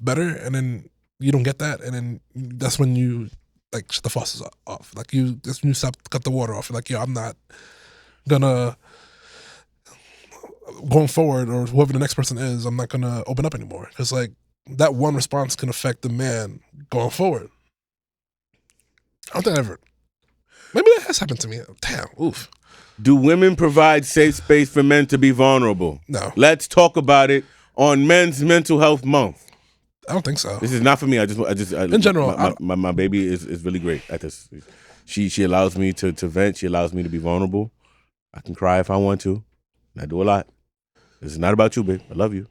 better, and then you don't get that, and then that's when you like shut the faucets off. Like that's when you cut the water off. You're like, yo, I'm not gonna going forward, or whoever the next person is, I'm not gonna open up anymore because like that one response can affect the man going forward. I don't think I ever. Maybe that has happened to me. Damn, oof. Do women provide safe space for men to be vulnerable? No. Let's talk about it on Men's Mental Health Month. I don't think so. This is not for me. In general, my baby is really great at this. She allows me to vent. She allows me to be vulnerable. I can cry if I want to. And I do a lot. This is not about you, babe. I love you.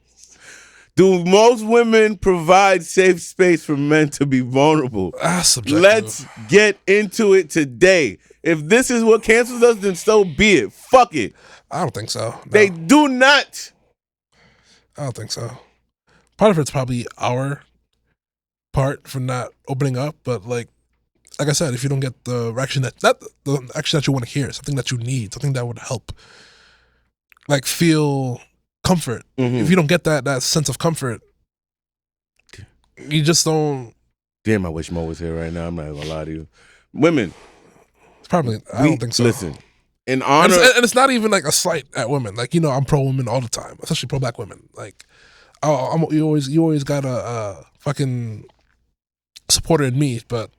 Do most women provide safe space for men to be vulnerable? Subjective. Let's get into it today. If this is what cancels us, then so be it. Fuck it. I don't think so. No. They do not. I don't think so. Part of it's probably our part for not opening up, but like I said, if you don't get the action the action that you want to hear, something that you need, something that would help, like feel comfort. If you don't get that sense of comfort, you just don't. Damn, I wish Mo was here right now. I'm not gonna lie to you. Women. It's probably. I don't think so. Listen, in honor, and it's not even like a slight at women. Like I'm pro women all the time, especially pro black women. Like, you always got a fucking supporter in me. But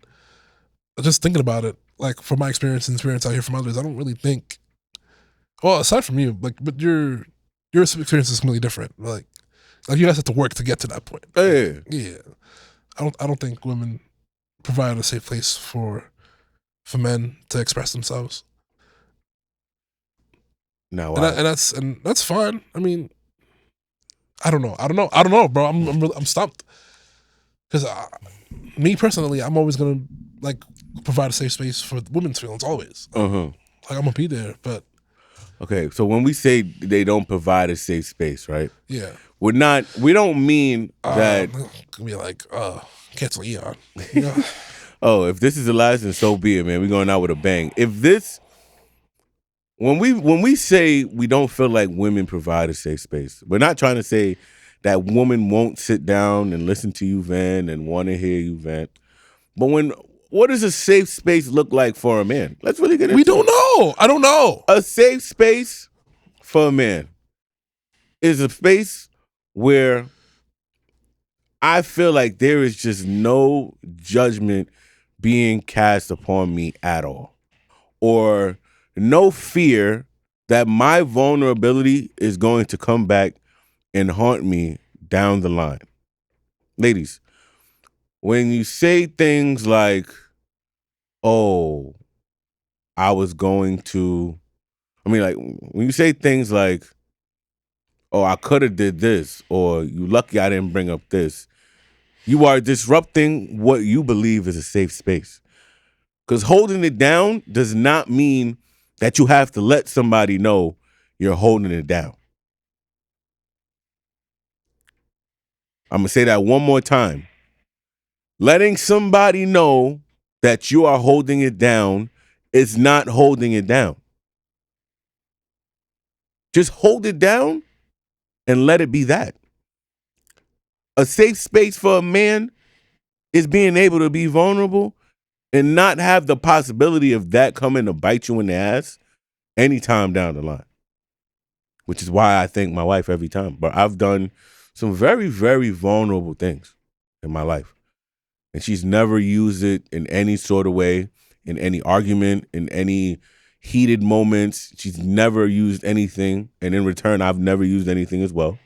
just thinking about it, like from my experience and experience I hear from others, I don't really think. Well, aside from you, like, but your experience is completely different. Like you guys have to work to get to that point. Hey. Yeah. I don't think women provide a safe place for men to express themselves. No, and that's fine. I mean, I don't know, bro. I'm stumped because me personally, I'm always gonna like provide a safe space for women's feelings. Always. Like I'm gonna be there, but. Okay, so when we say they don't provide a safe space, right? Yeah. We don't mean that. Be like, cancel Eon. Oh, if this is the last, then so be it, man. We're going out with a bang. If this, when we say we don't feel like women provide a safe space, we're not trying to say that women won't sit down and listen to you vent and want to hear you vent. But what does a safe space look like for a man? Let's really get into it. We don't know. I don't know. A safe space for a man is a space where I feel like there is just no judgment being cast upon me at all, or no fear that my vulnerability is going to come back and haunt me down the line. Ladies, when you say things like, oh, when you say things like, oh, I could have did this, or you lucky I didn't bring up this, you are disrupting what you believe is a safe space. Because holding it down does not mean that you have to let somebody know you're holding it down. I'm going to say that one more time. Letting somebody know that you are holding it down is not holding it down. Just hold it down and let it be that. A safe space for a man is being able to be vulnerable and not have the possibility of that coming to bite you in the ass anytime down the line. Which is why I thank my wife every time. But I've done some very, very vulnerable things in my life. And she's never used it in any sort of way, in any argument, in any heated moments. She's never used anything. And in return, I've never used anything as well.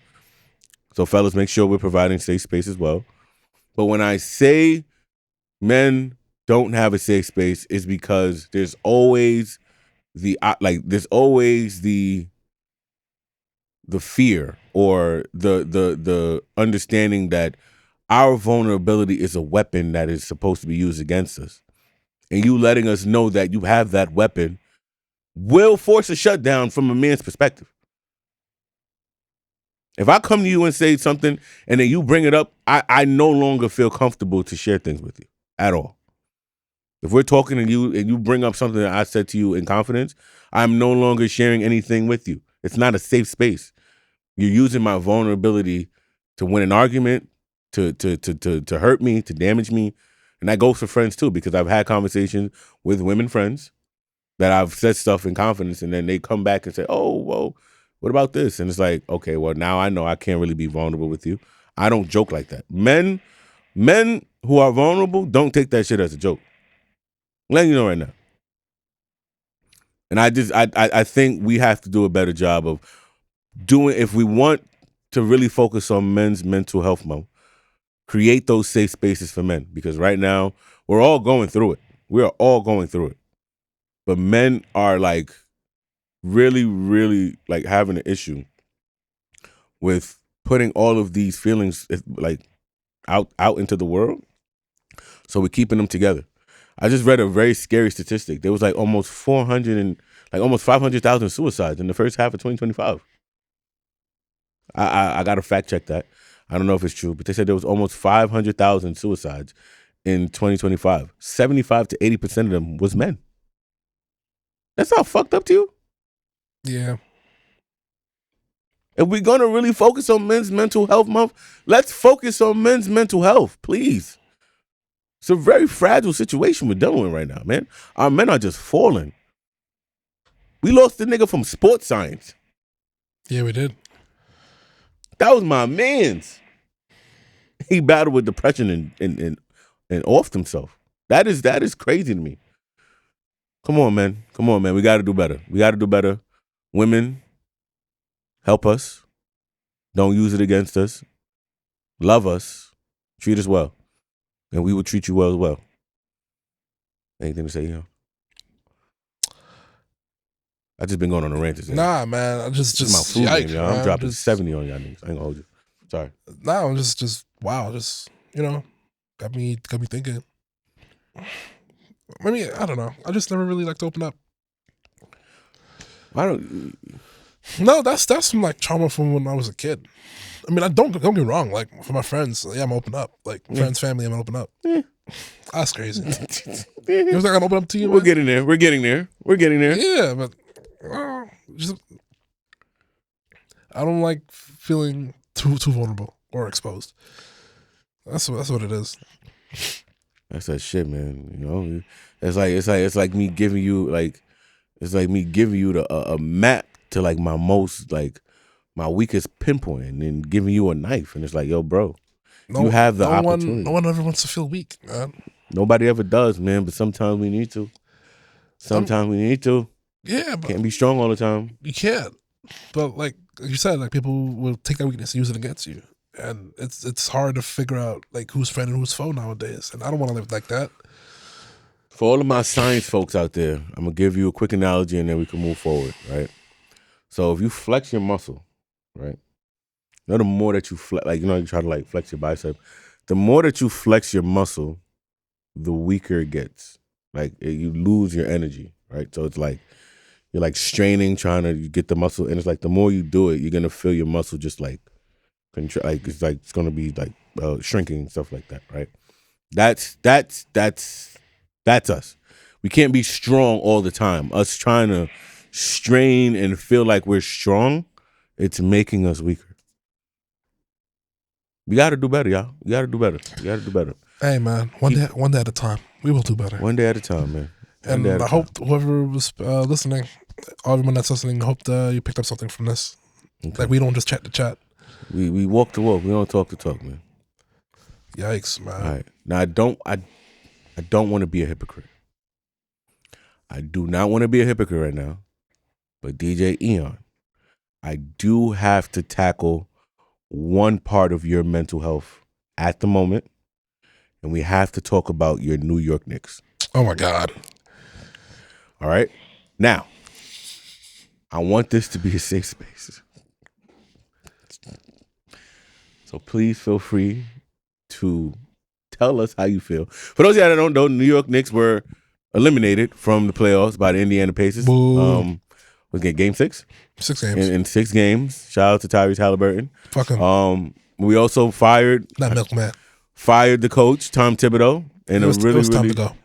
So fellas, make sure we're providing safe space as well. But when I say men don't have a safe space, it's because there's always there's always the fear or the understanding that our vulnerability is a weapon that is supposed to be used against us. And you letting us know that you have that weapon will force a shutdown from a man's perspective. If I come to you and say something and then you bring it up, I no longer feel comfortable to share things with you at all. If we're talking to you and you bring up something that I said to you in confidence, I'm no longer sharing anything with you. It's not a safe space. You're using my vulnerability to win an argument, to hurt me, to damage me. And that goes for friends too, because I've had conversations with women friends that I've said stuff in confidence and then they come back and say, oh, well, what about this? And it's like, okay, well, now I know I can't really be vulnerable with you. I don't joke like that. Men who are vulnerable don't take that shit as a joke. I'm letting you know right now. And I think we have to do a better job of doing, if we want to really focus on men's mental health month, create those safe spaces for men. Because right now, we're all going through it. We are all going through it. But men are like really, really like having an issue with putting all of these feelings like out into the world. So we're keeping them together. I just read a very scary statistic. There was like almost 500,000 suicides in the first half of 2025. I got to fact check that. I don't know if it's true, but they said there was almost 500,000 suicides in 2025. 75 to 80% of them was men. That's not fucked up to you? Yeah. If we're going to really focus on Men's Mental Health Month, let's focus on men's mental health, please. It's a very fragile situation we're dealing with right now, man. Our men are just falling. We lost the nigga from sports science. Yeah, we did. That was my man's. He battled with depression and offed himself. That is crazy to me. Come on, man. We got to do better. Women, help us. Don't use it against us. Love us. Treat us well. And we will treat you well as well. Anything to say, I just been going on a rant today. Nah, man. I just my food yikes, game, y'all. I'm dropping 70 on y'all niggas. I ain't gonna hold you. Sorry. Nah, I'm just wow. Just, got me thinking. I mean, I don't know. I just never really liked to open up. I don't. No, that's some like trauma from when I was a kid. I mean, don't get me wrong. Like for my friends, yeah, I'm open up. Like friends, family, I'm open up. That's crazy. You was not gonna open up to you? We're getting there. Yeah, but just I don't like feeling too vulnerable or exposed. That's what it is. That's that shit, man. It's like me giving you a map to like my most like my weakest pinpoint, and then giving you a knife, and it's like, yo, bro, you have the opportunity. No one ever wants to feel weak, man. Nobody ever does, man. But sometimes we need to. Yeah, but Can't be strong all the time. you can't. But like you said, like people will take that weakness and use it against you, and it's hard to figure out like who's friend and who's foe nowadays. And I don't want to live like that. For all of my science folks out there, I'm gonna give you a quick analogy, and then we can move forward, right? So if you flex your muscle, right? The more that you flex, you try to like flex your bicep. The more that you flex your muscle, the weaker it gets. Like you lose your energy, right? So it's like you're like straining, trying to get the muscle, and it's like the more you do it, you're gonna feel your muscle just like it's gonna be like shrinking and stuff like that, right? That's us. We can't be strong all the time. Us trying to strain and feel like we're strong, it's making us weaker. We got to do better, y'all. We got to do better. Hey, man, one day at a time. We will do better. One day at a time, man. And I hope whoever was listening, everyone that's listening, I hope you picked up something from this. Okay. Like we don't just chat to chat. We walk the walk. We don't talk the talk, man. Yikes, man. All right. Now I don't want to be a hypocrite. I do not want to be a hypocrite right now. But DJ Eon, I do have to tackle one part of your mental health at the moment, and we have to talk about your New York Knicks. Oh my God. All right. Now, I want this to be a safe space. So please feel free to tell us how you feel. For those of you that don't know, the New York Knicks were eliminated from the playoffs by the Indiana Pacers. Boo. Was it game 6? 6 games. In 6 games. Shout out to Tyrese Halliburton. Fuck him. We also fired That milkman. Fired the coach, Tom Thibodeau. And It was time to go.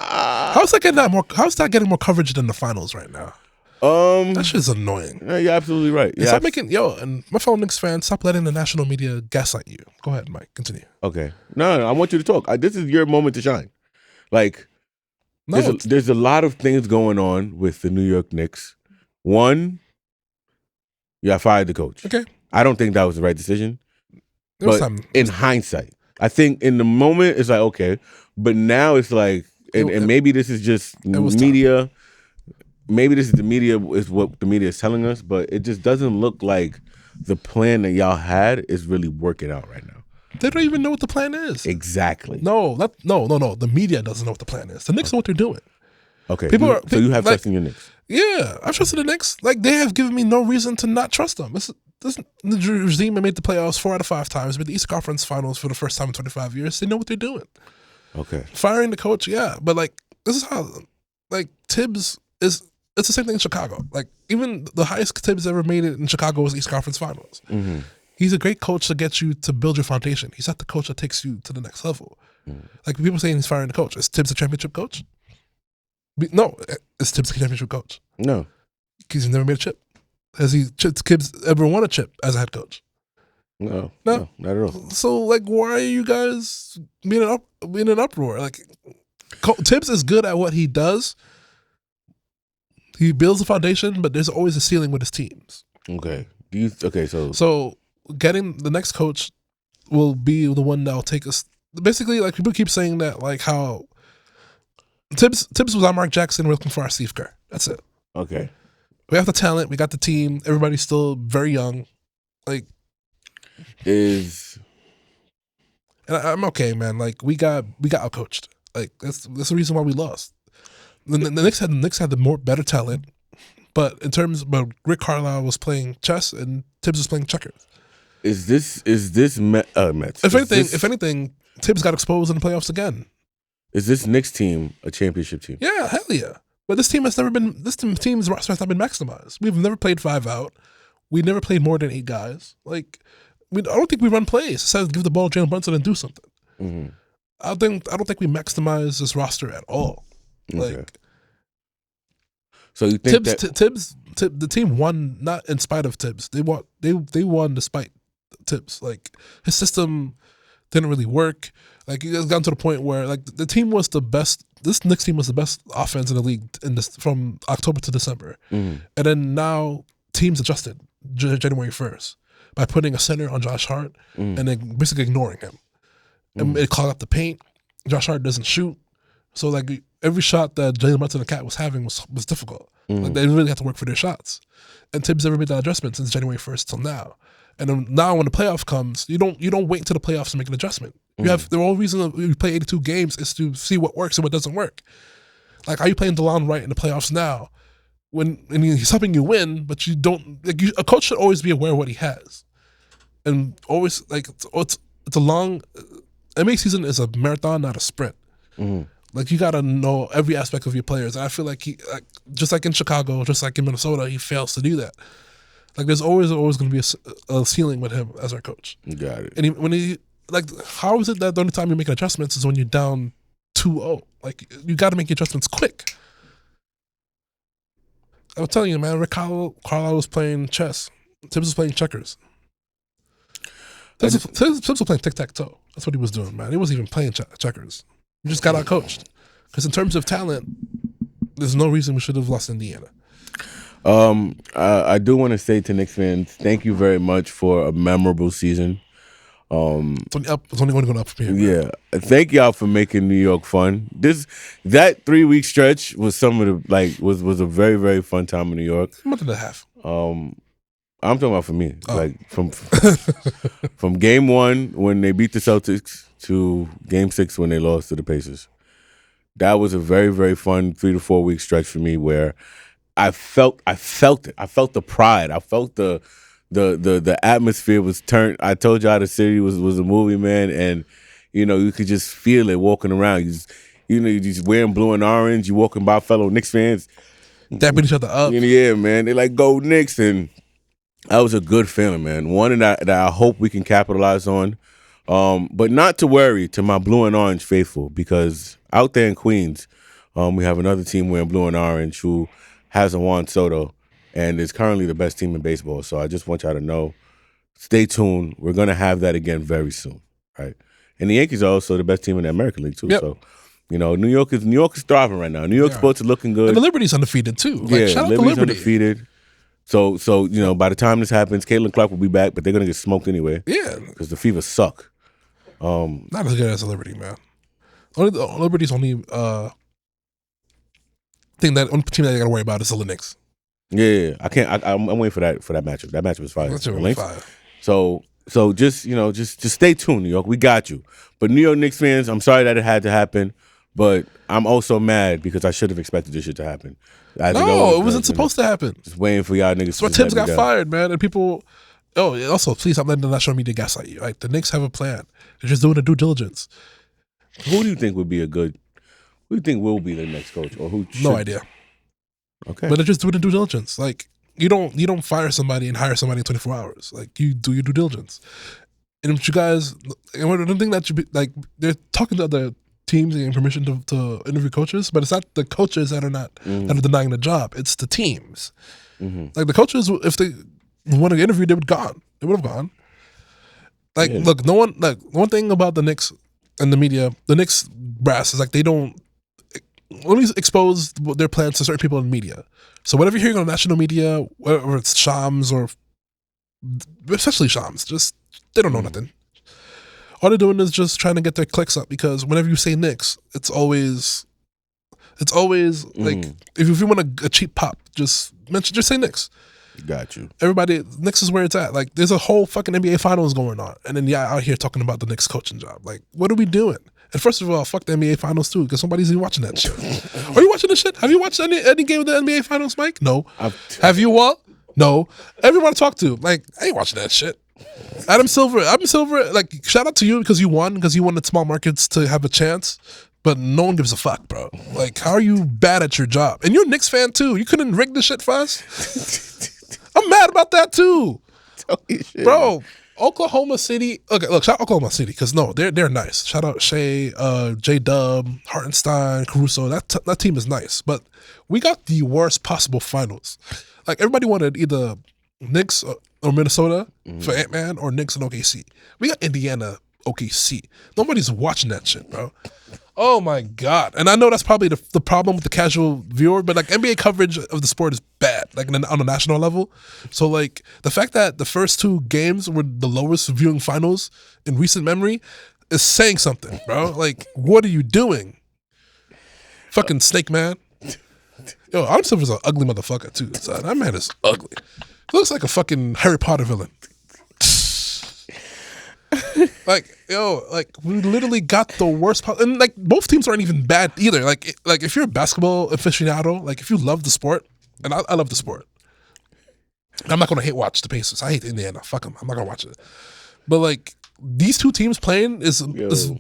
How's that getting more coverage than the finals right now? That shit's annoying. You're absolutely right. Stop and my fellow Knicks fans, stop letting the national media gaslight you. Go ahead, Mike. Continue. Okay. No, I want you to talk. This is your moment to shine. Like, there's a lot of things going on with the New York Knicks. One, I fired the coach. Okay. I don't think that was the right decision. But in hindsight, I think in the moment it's like, okay. But now it's like, and maybe this is just media. Maybe this is the media, is what the media is telling us, but it just doesn't look like the plan that y'all had is really working out right now. They don't even know what the plan is. Exactly. No. The media doesn't know what the plan is. The Knicks know what they're doing. Okay. So you have trust in your Knicks? Yeah, I trusted the Knicks. Like, they have given me no reason to not trust them. This regime made the playoffs 4 out of 5 times, made the Eastern Conference Finals for the first time in 25 years. They know what they're doing. Okay. Firing the coach, yeah. But, like, this is how, like, Tibbs is, it's the same thing in Chicago. Like, even the highest Tibbs ever made it in Chicago was East Conference Finals. Mm-hmm. He's a great coach to get you to build your foundation. He's not the coach that takes you to the next level. Mm-hmm. Like, people saying he's firing the coach. Is Tibbs a championship coach? No. Is Tibbs a championship coach? No. He's never made a chip. Has Tibbs ever won a chip as a head coach? No, not at all. So, like, why are you guys being an uproar? Like, Tibbs is good at what he does. He builds a foundation, but there's always a ceiling with his teams. Okay. So getting the next coach will be the one that will take us. Basically, like, people keep saying that, like, how Tibbs was our Mark Jackson. We're looking for our Steve Kerr. That's it. Okay. We have the talent. We got the team. Everybody's still very young. Like, and I'm okay, man. Like, we got outcoached. Like, that's the reason why we lost. The Knicks had the better talent, but Rick Carlisle was playing chess and Tibbs was playing checkers. Is this Mets? If anything, Tibbs got exposed in the playoffs again. Is this Knicks team a championship team? Yeah, hell yeah. But this team's roster has not been maximized. We've never played 5 out. We never played more than 8 guys. Like, I don't think we run plays. It says give the ball to Jalen Brunson and do something. Mm-hmm. I don't think we maximize this roster at all. Okay. Like, so you think the team won not in spite of Tibbs. They won despite Tibbs. Like, his system didn't really work. Like, it got to the point where, like, the team was the best. This Knicks team was the best offense in the league from October to December. Mm. And then now teams adjusted January 1st by putting a center on Josh Hart and then basically ignoring him. And it clogged up the paint. Josh Hart doesn't shoot. So, like, every shot that Jalen Brunson and the Cat was having was difficult. Like, they really had to work for their shots. And Tibbs never made that adjustment since January 1st till now. And then now when the playoff comes, you don't wait until the playoffs to make an adjustment. The whole reason you play 82 games is to see what works and what doesn't work. Like, are you playing DeLon Wright in the playoffs now? And he's helping you win, but you don't. Like, a coach should always be aware of what he has, and always, like, it's a long. NBA season is a marathon, not a sprint. Mm-hmm. Like, you got to know every aspect of your players. And I feel like he, just like in Chicago, just like in Minnesota, he fails to do that. Like, there's always going to be a ceiling with him as our coach. You got it. And how is it that the only time you make adjustments is when you're down 2-0? Like, you got to make adjustments quick. I'm telling you, man, Rick Carlisle was playing chess. Tibbs was playing checkers. Tibbs was playing tic-tac-toe. That's what he was doing, man. He wasn't even playing checkers. He just got out-coached. Because in terms of talent, there's no reason we should have lost Indiana. I do want to say to Knicks fans, thank you very much for a memorable season. It's only going to go up from here. Yeah, thank y'all for making New York fun. That 3-week stretch was was a very, very fun time in New York. A month and a half. I'm talking about for me, like from game 1 when they beat the Celtics to game 6 when they lost to the Pacers. That was a very, very fun 3 to 4 week stretch for me where I felt it. I felt the pride. I felt the atmosphere was turned. I told y'all the city was a movie, man, and you could just feel it walking around. You just wearing blue and orange. You walking by fellow Knicks fans, dapping each other up. Yeah, man. They like go Knicks, and that was a good feeling, man. One that I hope we can capitalize on. But not to worry to my blue and orange faithful, because out there in Queens, we have another team wearing blue and orange who has a Juan Soto and is currently the best team in baseball. So I just want y'all to know, stay tuned. We're going to have that again very soon, right? And the Yankees are also the best team in the American League too. Yep. So, New York is thriving right now. New York sports are looking good. And the Liberty's undefeated too. Like, Yeah, shout out to Liberty's Liberty. undefeated. So by the time this happens, Caitlin Clark will be back, but they're gonna get smoked anyway. Yeah, because the Fever suck. not as good as the Liberty, man. Liberty's only team that you gotta worry about is the Knicks. Yeah, I can't. I'm waiting for that matchup. That matchup was fire. That's The really Lynx. fire. So just stay tuned, New York. We got you. But New York Knicks fans, I'm sorry that it had to happen, but I'm also mad because I should have expected this shit to happen. No, it wasn't supposed to happen. Just waiting for y'all niggas. That's why Tibbs got fired, man. And people, also, please stop letting the national media gaslight you. Like, the Knicks have a plan. They're just doing the due diligence. Who do you think would be who do you think will be the next coach, or who? No idea. Okay, but they're just doing the due diligence. Like, you don't fire somebody and hire somebody in 24 hours. Like, you do your due diligence. And if you guys, and the thing that you be like, they're talking to other teams and getting permission to interview coaches, but it's not the coaches that are not that are denying the job. It's the teams. Like, the coaches, if they want to get interviewed, they would have gone. Like, look, one thing about the Knicks and the media, the Knicks brass is like, they don't only expose their plans to certain people in media. So whatever you're hearing on national media, whether it's Shams or especially Shams, just they don't know nothing. All they're doing is just trying to get their clicks up, because whenever you say Knicks, it's always like, if you want a cheap pop, just say Knicks. Got you. Everybody, Knicks is where it's at. Like, there's a whole fucking NBA Finals going on, and then out here talking about the Knicks coaching job. Like, what are we doing? And first of all, fuck the NBA Finals too, because somebody's even watching that shit. Are you watching this shit? Have you watched any game of the NBA Finals, Mike? No. Have you what? No. Everyone I talk to, like, I ain't watching that shit. Adam Silver, like, shout out to you because you wanted small markets to have a chance, but no one gives a fuck, bro. Like, how are you bad at your job? And you're a Knicks fan too. You couldn't rig the shit for us? I'm mad about that too. Bro, Oklahoma City. Okay, look, shout out Oklahoma City, because they're nice. Shout out Shea, J-Dub, Hartenstein, Caruso. That team is nice, but we got the worst possible finals. Like, everybody wanted either Knicks or Minnesota for Ant-Man, or Knicks and OKC. We got Indiana, OKC. Nobody's watching that shit, bro. Oh my God. And I know that's probably the problem with the casual viewer, but like, NBA coverage of the sport is bad, like on a national level. So like, the fact that the first two games were the lowest viewing finals in recent memory is saying something, bro. Like, what are you doing? Fucking Snake Man. Yo, Adam Silver's an ugly motherfucker too. So that man is ugly. He looks like a fucking Harry Potter villain. Like, we literally got the worst and like, both teams aren't even bad either. Like if you're a basketball aficionado, like, if you love the sport, and I love the sport, I'm not gonna hate watch the Pacers. I hate Indiana. Fuck them. I'm not gonna watch it. But like, these two teams playing is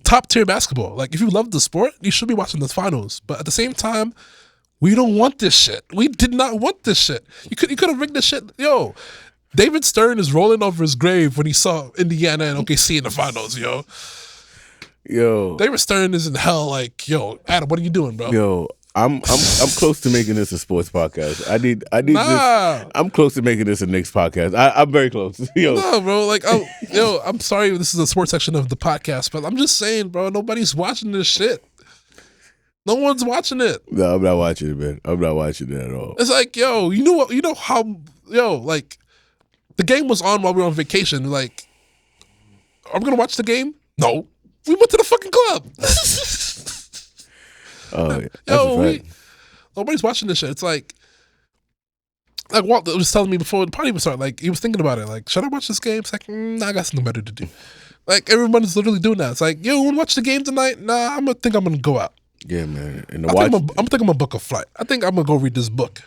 top tier basketball. Like, if you love the sport, you should be watching the finals. But at the same time, we don't want this shit. We did not want this shit. You could have rigged this shit. Yo, David Stern is rolling over his grave when he saw Indiana and OKC in the finals, yo. David Stern is in hell, like, yo, Adam, what are you doing, bro? Yo, I'm close to making this a sports podcast. I need this. I'm close to making this a Knicks podcast. I'm very close. Yo. No, bro, like, I'm sorry this is a sports section of the podcast, but I'm just saying, bro, nobody's watching this shit. No one's watching it. No, I'm not watching it, man. I'm not watching it at all. It's like, yo, like, the game was on while we were on vacation. Like, are we gonna watch the game? No. We went to the fucking club. Nobody's watching this shit. It's like Walt was telling me before the party was started, like, he was thinking about it. Like, should I watch this game? It's like, nah, I got something better to do. Like, everybody's literally doing that. It's like, yo, wanna watch the game tonight? Nah, I'm gonna go out. Yeah, man. And the I watch think I'm thinking I'm gonna book a flight. I think I'm gonna go read this book.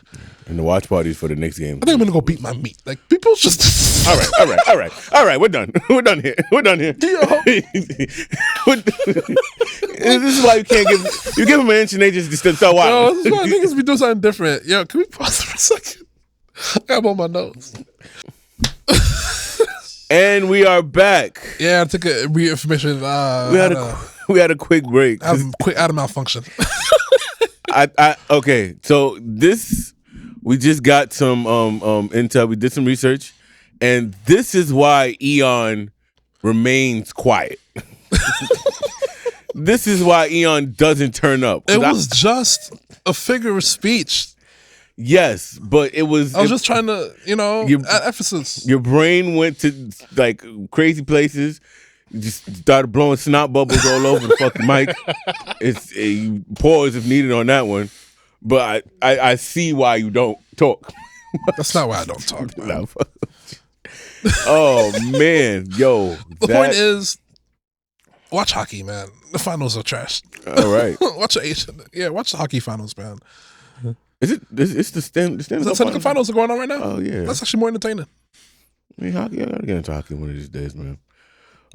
and the watch parties for the next game. I think I'm gonna go beat my meat. Like people just All right. We're done. We're done here. This is why you can't give them an inch and they just start Yo, wild. this is why niggas be doing something different. Yo, can we pause for a second? I'm on my nose. And we are back. Yeah, I took a re-information. We had a quick break. I'm quick out of malfunction. Okay, so we just got some intel. We did some research, and this is why Eon remains quiet. This is why Eon doesn't turn up. It was just a figure of speech. Yes, but it was. I was just trying to, add emphasis. Your brain went to like crazy places. You just started blowing snot bubbles all over the fucking mic. It's a pause if needed on that one, but I see why you don't talk. That's not why I don't talk. Man. Oh man, yo. The point is, watch hockey, man. The finals are trash. All right. Watch the hockey finals, man. Is it? It's the stand. The Syndicate finals are going on right now. Oh yeah, that's actually more entertaining. I mean, hockey. I gotta get into hockey one of these days, man.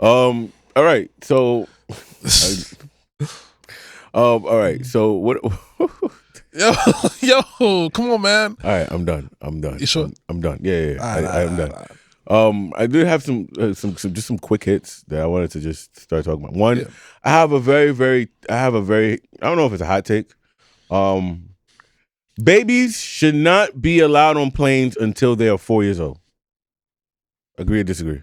All right. So, all right. So what? yo, come on, man. All right, I'm done. You sure? I'm done. Yeah. I am done. Right. I did have some quick hits that I wanted to just start talking about. One, I have a very I don't know if it's a hot take. Babies should not be allowed on planes until they are 4 years old. Agree or disagree?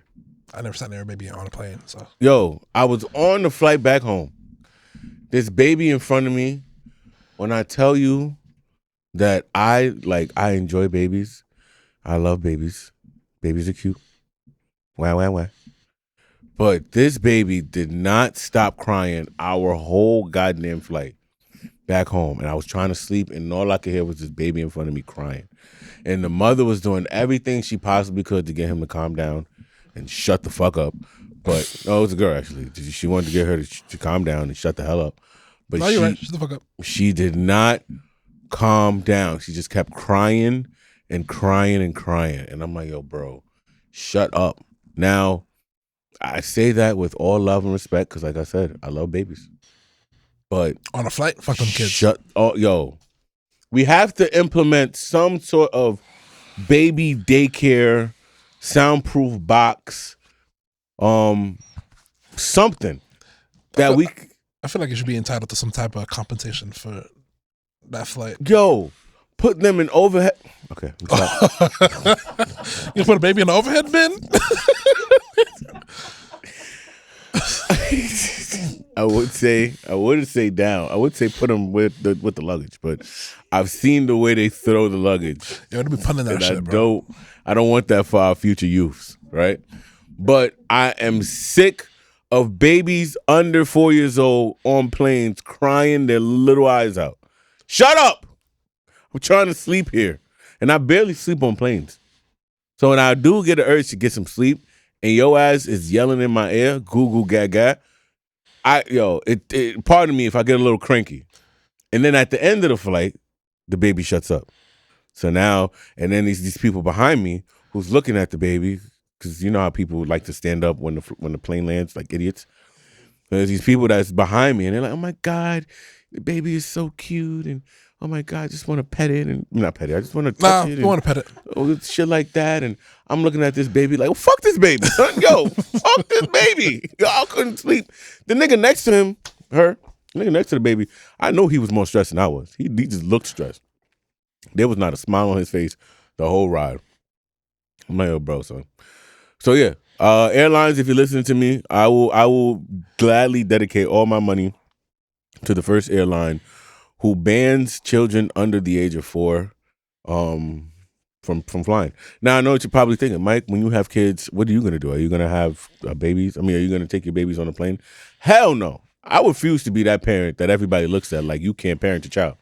I never sat there maybe on a plane. So yo, I was on the flight back home. This baby in front of me. When I tell you that I enjoy babies, I love babies. Babies are cute. Wah. But this baby did not stop crying our whole goddamn flight back home. And I was trying to sleep, and all I could hear was this baby in front of me crying. And the mother was doing everything she possibly could to get him to calm down and shut the fuck up. But no, it was a girl actually. She wanted to get her to calm down and shut the hell up. But you're right. Shut the fuck up. She did not calm down. She just kept crying and crying and crying. And I'm like, yo, bro, shut up. Now, I say that with all love and respect because, like I said, I love babies. But on a flight, fuck them kids. We have to implement some sort of baby daycare, soundproof box, something that I feel like you should be entitled to some type of compensation for that flight. Yo, put them in overhead. Okay. You put a baby in the overhead bin? I wouldn't say down. I would say put them with the luggage, but I've seen the way they throw the luggage. You're gonna be punting that shit, bro. I don't want that for our future youths, right? But I am sick of babies under 4 years old on planes crying their little eyes out. Shut up! I'm trying to sleep here, and I barely sleep on planes. So when I do get an urge to get some sleep, and your ass is yelling in my ear, goo goo gaga, pardon me if I get a little cranky. And then at the end of the flight, the baby shuts up. So now, and then these people behind me who's looking at the baby, because you know how people like to stand up when the plane lands like idiots. There's these people that's behind me, and they're like, "Oh my God, the baby is so cute," and "Oh my God, I just want to pet it," and not pet it, I just want to touch it. You want to pet it? Oh, shit like that, and I'm looking at this baby like, well, "Fuck this baby, son, yo, fuck this baby." Yo, I couldn't sleep. The nigga next to him, the nigga next to the baby, I know he was more stressed than I was. He just looked stressed. There was not a smile on his face the whole ride. I'm like, "Yo, bro, son." So yeah, airlines, if you're listening to me, I will gladly dedicate all my money to the first airline who bans children under the age of 4 from flying. Now I know what you're probably thinking, Mike. When you have kids, what are you gonna do? Are you gonna have babies? I mean, are you gonna take your babies on a plane? Hell no. I refuse to be that parent that everybody looks at like you can't parent your child,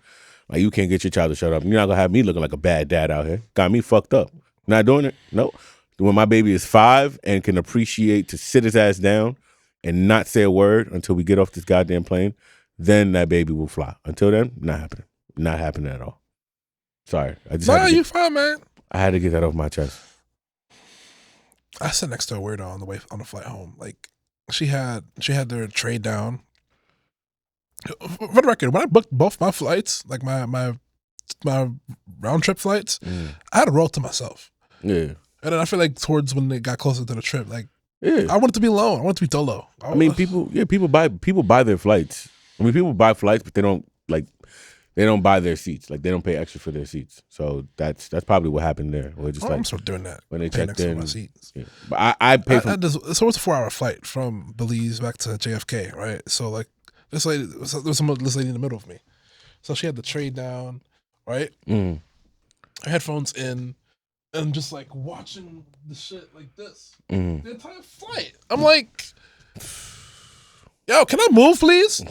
like you can't get your child to shut up. You're not gonna have me looking like a bad dad out here. Got me fucked up. Not doing it. No. When my baby is 5 and can appreciate to sit his ass down and not say a word until we get off this goddamn plane, then that baby will fly. Until then, not happening. Not happening at all. Sorry. You fine, man. I had to get that off my chest. I sat next to a weirdo on the flight home. Like she had their tray down. For the record, when I booked both my flights, like my round trip flights, I had a row to myself. Yeah. And then I feel like towards when they got closer to the trip, like Yeah. I wanted to be alone. I wanted to be dolo. I mean, people buy their flights. I mean, people buy flights, but they don't buy their seats. Like they don't pay extra for their seats. So that's probably what happened there. We're just I'm sort of doing that when they pay checked next to in. my seats. Yeah. But I pay for. So it's a 4-hour flight from Belize back to JFK, right? So like this lady in the middle of me. So she had the tray down, right? Mm. Her headphones in, and just like watching the shit like this the entire flight. I'm like, yo, can I move, please?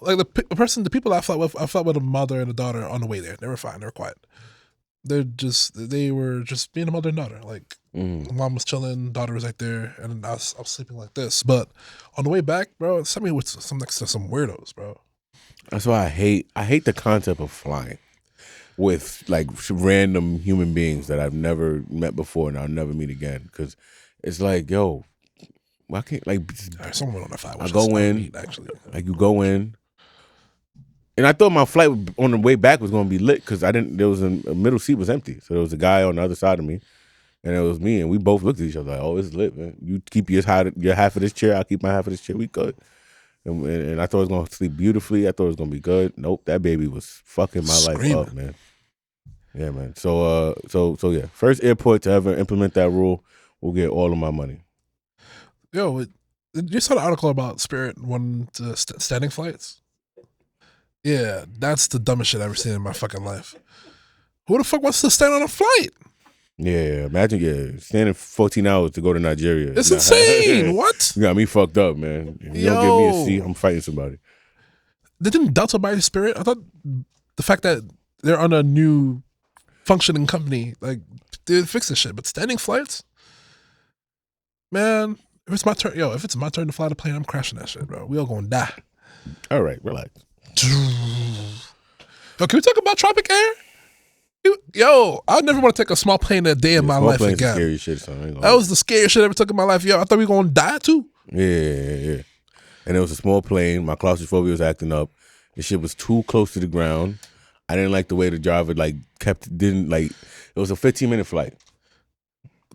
Like the people I flew with a mother and a daughter on the way there. They were fine. They were quiet. They were just being a mother and daughter. Like mom was chilling, daughter was right there, and I was sleeping like this. But on the way back, bro, sent me with some next to some weirdos, bro. That's why I hate the concept of flying with like random human beings that I've never met before and I'll never meet again. Because it's like, yo, why can't like someone on the flight? I go in, actually, like you go in. And I thought my flight on the way back was going to be lit because there was a middle seat was empty. So there was a guy on the other side of me and it was me. And we both looked at each other like, oh, it's lit, man. You keep your half of this chair. I'll keep my half of this chair. We good. And I thought I was going to sleep beautifully. I thought it was going to be good. Nope. That baby was fucking my life up, man. Yeah, man. So yeah. First airport to ever implement that rule will get all of my money. Yo, you saw the article about Spirit wanting to standing flights? Yeah, that's the dumbest shit I've ever seen in my fucking life. Who the fuck wants to stand on a flight? Yeah, imagine standing 14 hours to go to Nigeria. It's insane. What? You got me fucked up, man. If you don't give me a seat, I'm fighting somebody. Didn't Delta buy Spirit? I thought the fact that they're on a new functioning company, like they fix this shit. But standing flights, man. If it's my turn, if it's my turn to fly the plane, I'm crashing that shit, bro. We all gonna die. All right, relax. Yo, can we talk about Tropic Air? Yo, I never want to take a small plane a day in my life again. Scary shit, son. That was the scariest shit I ever took in my life. Yo, I thought we were gonna die too. Yeah. And it was a small plane. My claustrophobia was acting up. The shit was too close to the ground. I didn't like the way the driver it was a 15-minute flight.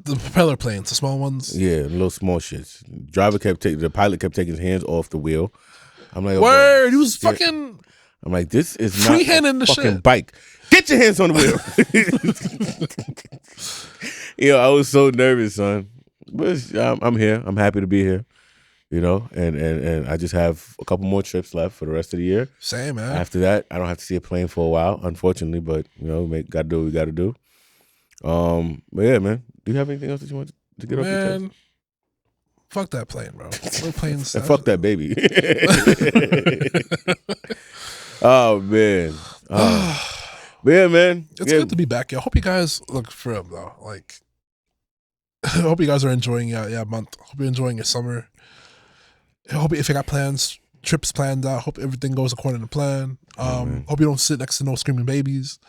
The propeller planes, the small ones. Yeah, little small shits. The pilot kept taking his hands off the wheel. I'm like, word, he was fucking. I'm like, this is not a fucking shit. bike. Get your hands on the wheel. Yo, I was so nervous, son. But I'm here. I'm happy to be here. And I just have a couple more trips left for the rest of the year. Same, man. After that, I don't have to see a plane for a while, unfortunately. But gotta do what we gotta do. But yeah, man. Do you have anything else that you want to get off your chest? Fuck that plane, bro. No planes. And fuck that baby. Oh man. But yeah, man. It's good to be back. I hope you guys look for him though. Like, I hope you guys are enjoying your month. Hope you're enjoying your summer. I hope if you got trips planned out. Hope everything goes according to plan. Hope you don't sit next to no screaming babies.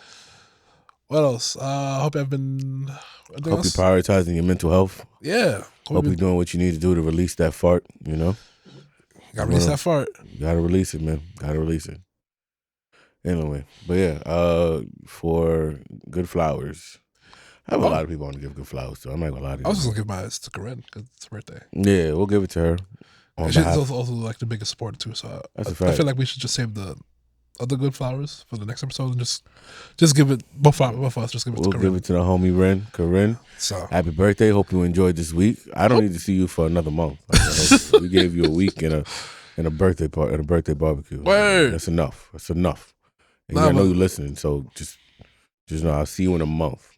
What else? Hope you're prioritizing your mental health. Yeah. Hope you're doing what you need to do to release that fart, Gotta release that fart. Gotta release it, man. Gotta release it. Anyway, but yeah, for good flowers. I have a lot of people want to give good flowers to. I'm not gonna lie to you. I was just gonna give mine to Corinne because it's her birthday. Yeah, we'll give it to her. She's also like the biggest supporter too. So I feel like we should just save the other good flowers for the next episode and just give it both of us. Just give it to Corinne. We'll give it to the homie Corinne. So happy birthday! Hope you enjoyed this week. I don't need to see you for another month. We gave you a week and a birthday party and a birthday barbecue. Word. That's enough. That's enough. And I know you're listening, so just know I'll see you in a month.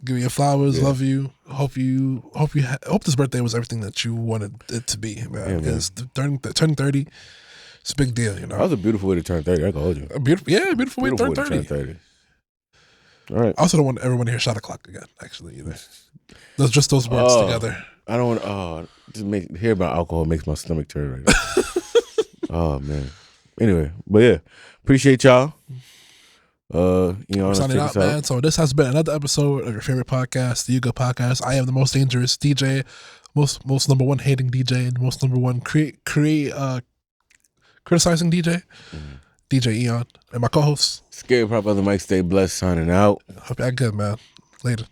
Give you your flowers. Yeah. Love you. Hope this birthday was everything that you wanted it to be, man. Yeah, because turning 30, it's a big deal, That was a beautiful way to turn 30. I can hold you. Beautiful way to turn 30. All right. I also don't want everyone to hear Shot O'Clock again. Actually, That's just those words together. I don't. Hear about alcohol makes my stomach turn right now. Oh man. Anyway, but yeah, appreciate y'all. Signing out, man. So this has been another episode of your favorite podcast, the You Good Podcast. I am the most dangerous DJ, most number one hating DJ, and most number one criticizing DJ, DJ Eon, and my co-host. Scary Pop Other Mike, stay blessed, signing out. Hope y'all good, man. Later.